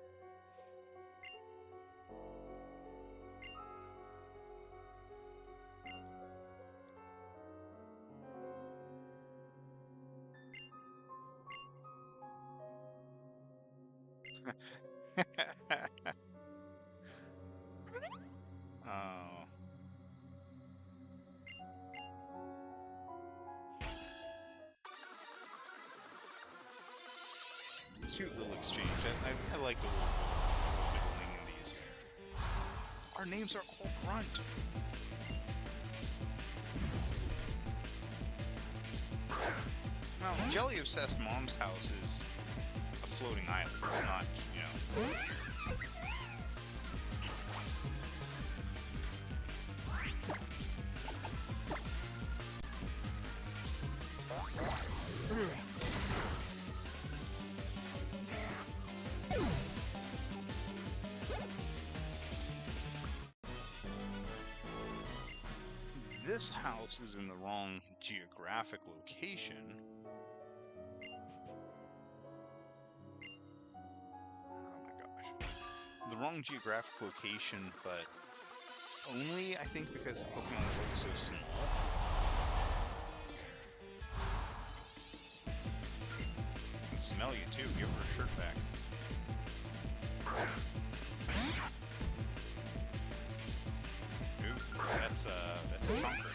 Oh. Cute little exchange. I like the little middling in these. Our names are all grunt. Well, Jelly Obsessed Mom's house is a floating island. It's not, you know. This house is in the wrong geographic location. Oh my gosh. The wrong geographic location, but only, I think, because the Pokemon world is so small. I can smell you too. Give her a shirt back. Ooh. that's a chunker.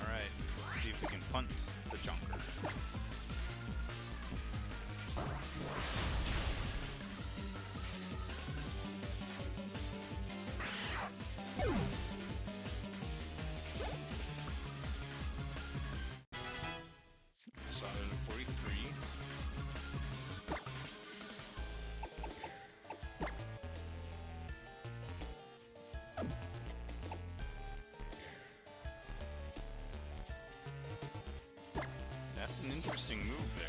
Alright, let's see if we can punt the chunker. Saw it in a 43. That's an interesting move there.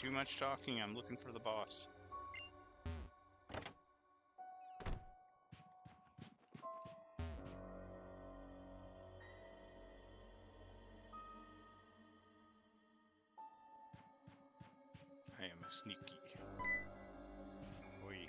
Too much talking, I'm looking for the boss. I am sneaky. Oi.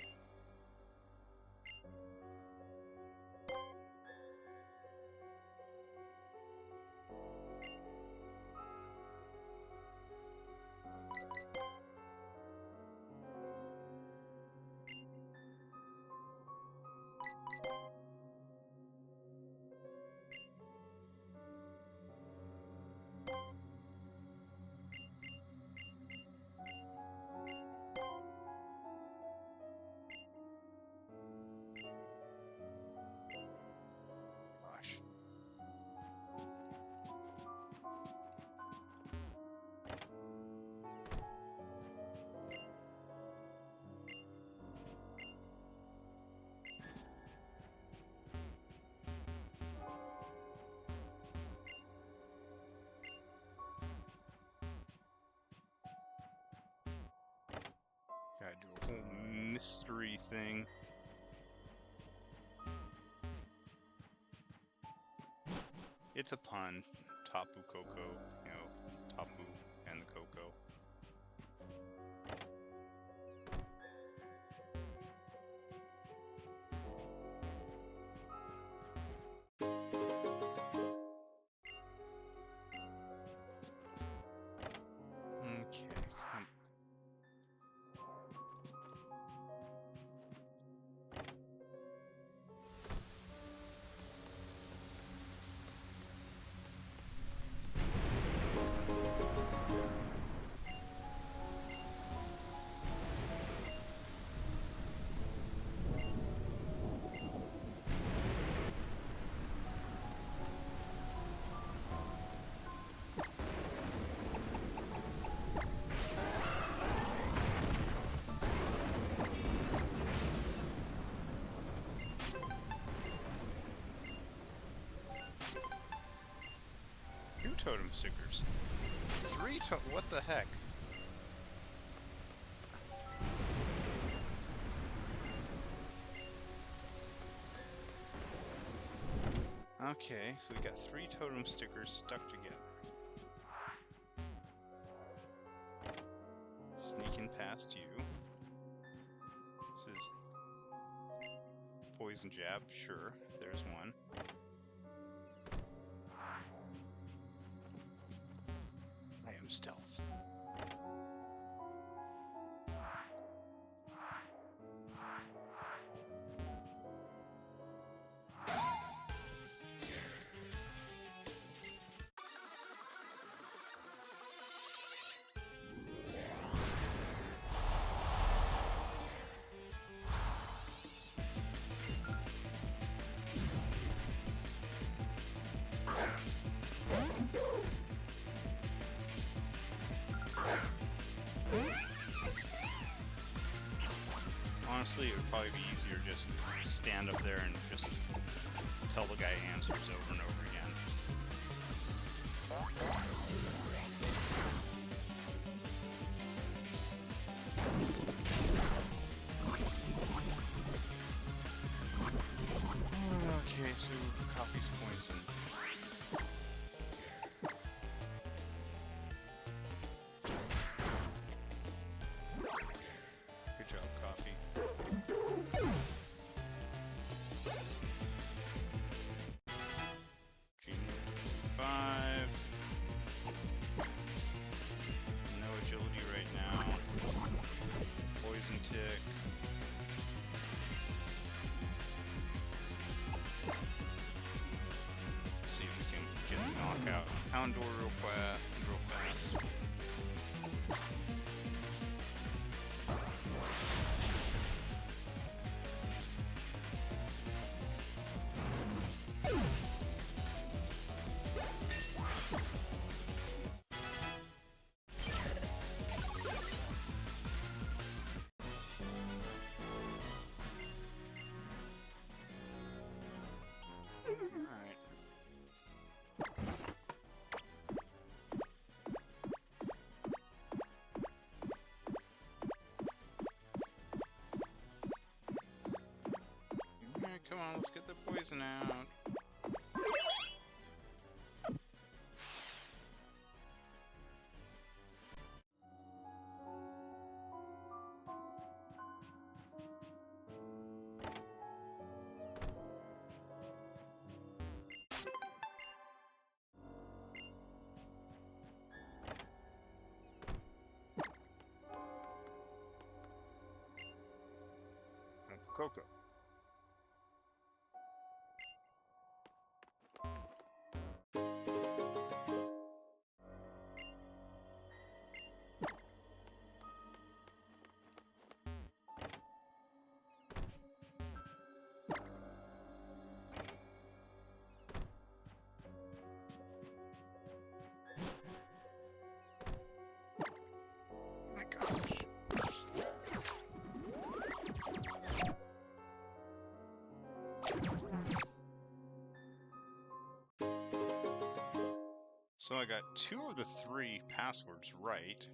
Gosh. Gotta do a whole mystery thing. It's a pun. Tapu Koko, you know, Tapu and the Koko. Okay, come. Two totem stickers. Three what the heck? Okay, so we got 3 totem stickers stuck together. Sneaking past you. This is poison jab, sure. There's one. I am stealth. Honestly, it would probably be easier just to stand up there and just tell the guy answers over and over again. poison tick. Let's see if we can get a knockout Houndour real fast. Alright. Alright, come on, let's get the poison out. Coco. Oh my gosh. So I got 2 of the 3 passwords right.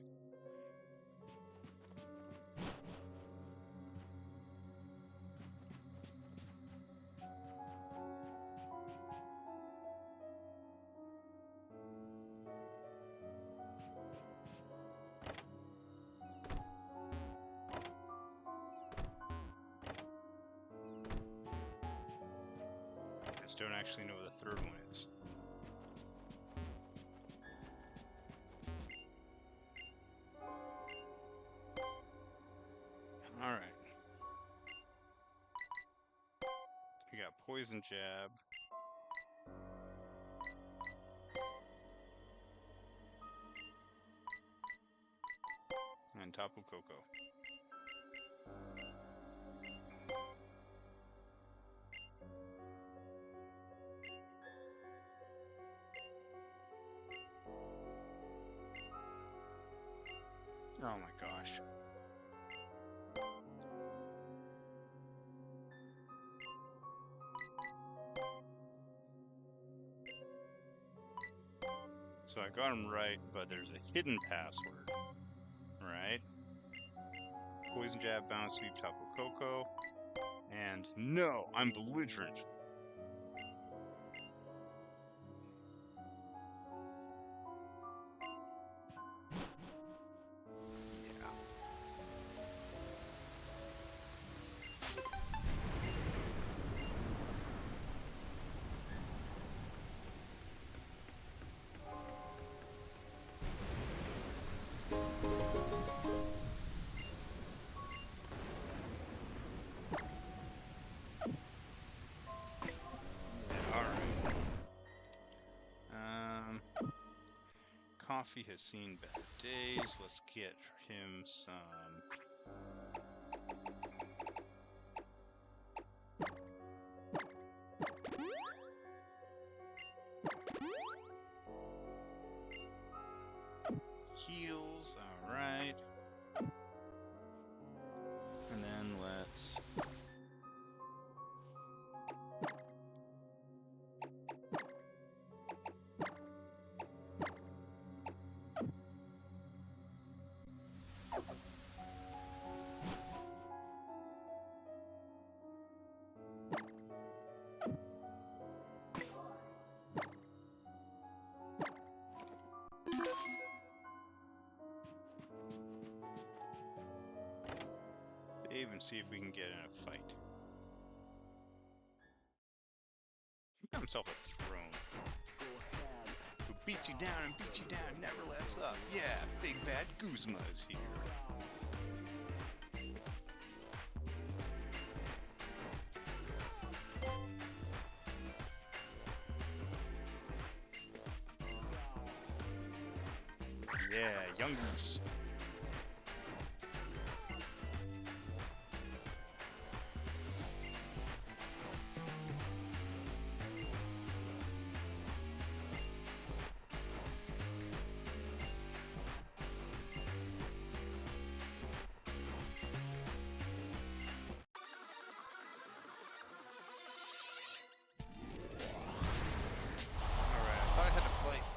I just don't actually know what the 3rd one is. Alright. We got Poison Jab. And Tapu Koko. Oh my gosh. So I got them right, but there's a hidden password, right? Poison Jab, Bounce Sweep, Tapu Koko, and no, I'm belligerent. Yeah. Coffee has seen better days. Let's get him some heals. All right. And then let's save and see if we can get in a fight. He got himself a throne. Who beats you down and beats you down, never lets up. Yeah, big bad Guzma is here. Yeah, Yungoos.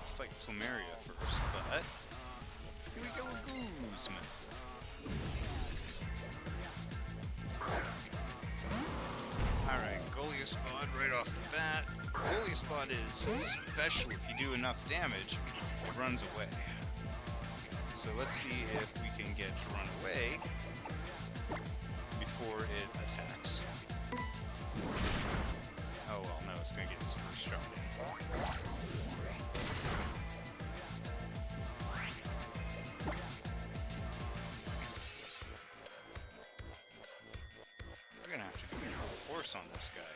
Fight Plumeria first, but here we go with Guzma. Alright, Goliathspot right off the bat. Goliathspot is special. If you do enough damage, it runs away. So let's see if we can get to run away before it attacks. Oh well, no, it's going to get its first shot in. On this guy.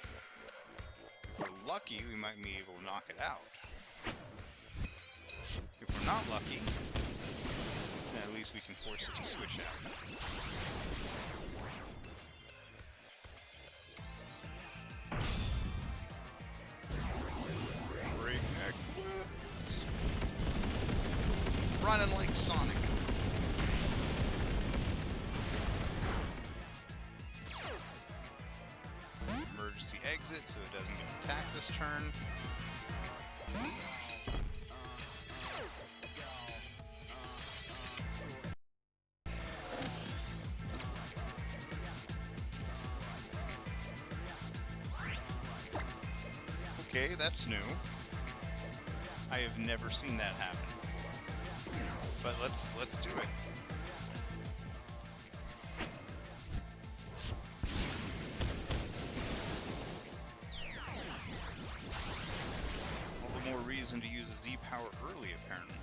If we're lucky, we might be able to knock it out. If we're not lucky, then at least we can force it to switch out. Breakneck Blitz. Running like Sonic. Emergency exit so it doesn't get attacked this turn. Okay, that's new. I have never seen that happen before. But let's do it. Reason to use Z power early, apparently.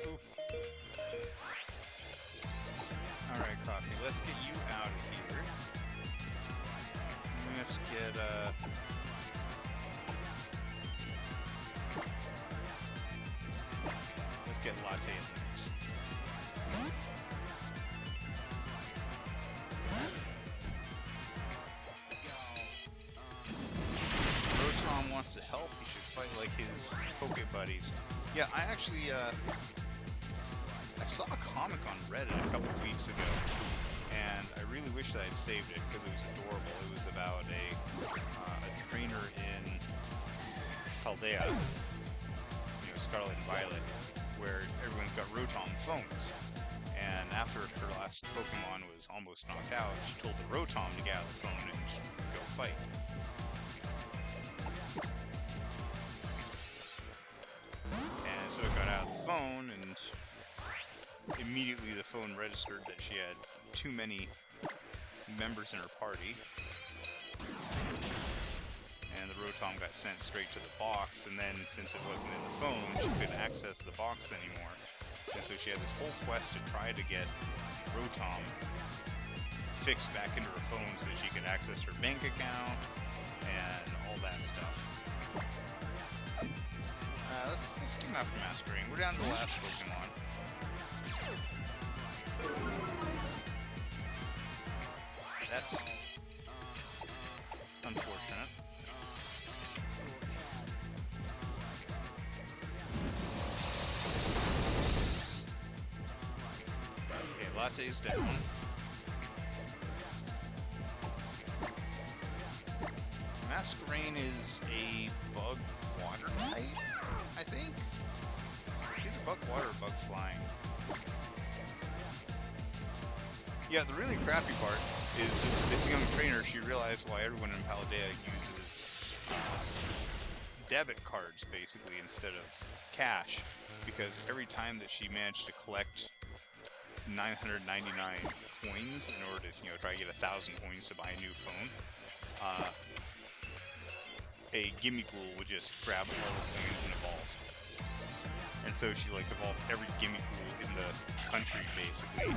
Oof. Alright, Coffee, let's get you out of here. Let's get, get Latte in the mix. Rotom wants to help. He should fight like his Poke buddies. Yeah, I actually I saw a comic on Reddit a couple weeks ago, and I really wish that I'd saved it because it was adorable. It was about a trainer in Paldea, you know, Scarlet and Violet, where everyone's got Rotom phones. And after her last Pokemon was almost knocked out, she told the Rotom to get out of the phone and go fight. And so it got out of the phone, and immediately the phone registered that she had too many members in her party. And the Rotom got sent straight to the box, and then since it wasn't in the phone, she couldn't access the box anymore. And so she had this whole quest to try to get Rotom fixed back into her phone so that she could access her bank account and all that stuff. Let's get him after Mastering. We're down to the last Pokemon. That's unfortunate. Okay, Latte's down. Masquerain is a bug water type, I think? It's either bug water or bug flying. Yeah, the really crappy part is this young trainer, she realized why everyone in Paldea uses debit cards, basically, instead of cash. Because every time that she managed to collect 999 coins in order to, you know, try to get 1,000 coins to buy a new phone, a Gimmighoul would just grab all the coins and evolve. And so she like evolved every gimme pool in the country basically,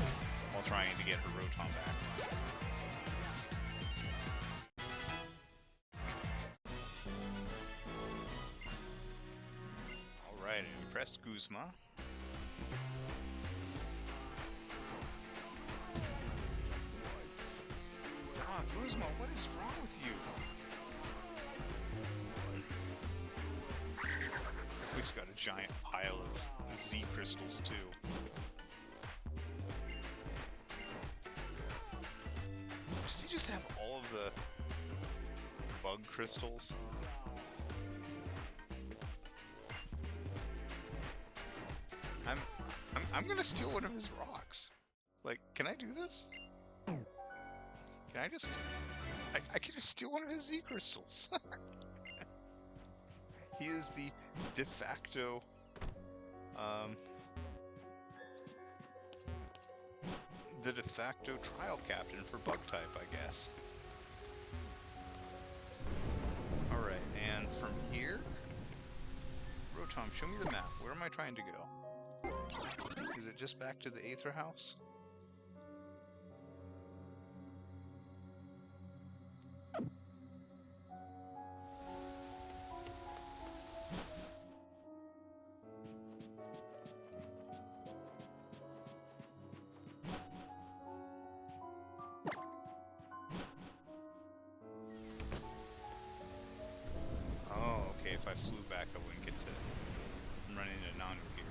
while trying to get her Rotom back. Alright, impressed Guzma. Ah, Guzma, what is wrong with you? Quick's got a giant pile of Z crystals too. Does he just have all of the bug crystals? I'm gonna steal one of his rocks. Like, can I do this? Can I just... I can just steal one of his Z crystals. He is the de facto... the de facto trial captain for bug type, I guess. Alright, and from here... Rotom, show me the map. Where am I trying to go? Is it just back to the Aether House? Oh, okay, if I flew back I wouldn't get to run into Nanu here.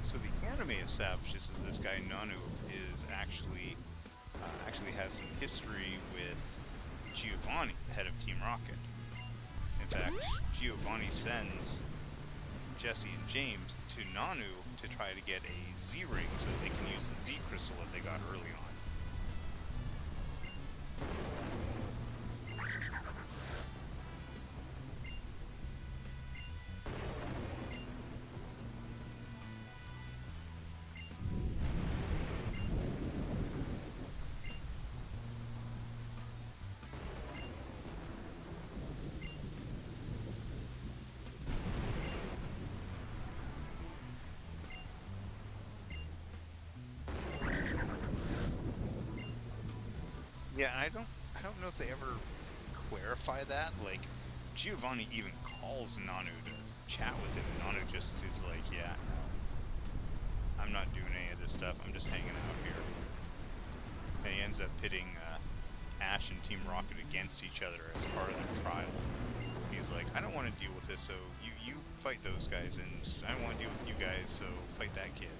So the anime establishes that this guy Nanu is actually has some history with Giovanni, the head of Team Rocket. In fact, Giovanni sends Jesse and James to Nanu to try to get a Z-Ring so that they can use the Z Crystal that they got early on. Yeah, I don't know if they ever clarify that. Like, Giovanni even calls Nanu to chat with him, and Nanu just is like, yeah, no, I'm not doing any of this stuff, I'm just hanging out here. And he ends up pitting Ash and Team Rocket against each other as part of their trial. He's like, I don't want to deal with this, so you fight those guys, and I don't want to deal with you guys, so fight that kid.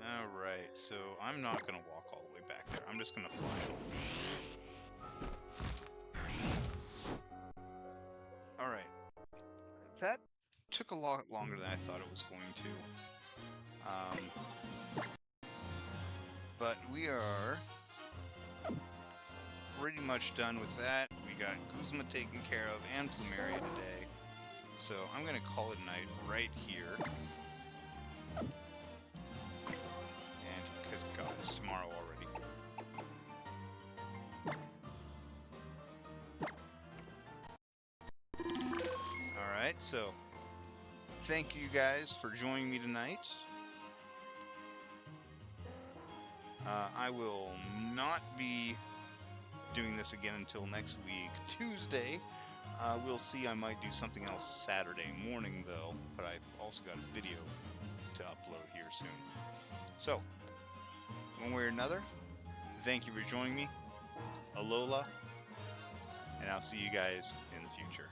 Alright, so I'm not going to walk all the way back there. I'm just going to fly home. Alright. That took a lot longer than I thought it was going to. But we are pretty much done with that. We got Guzma taken care of and Plumeria today. So I'm going to call it a night right here. Because God, it's tomorrow already. Alright, so thank you guys for joining me tonight. I will not be doing this again until next week, Tuesday. We'll see, I might do something else Saturday morning though, but I've also got a video to upload here soon. So, one way or another, thank you for joining me. Alola, and I'll see you guys in the future.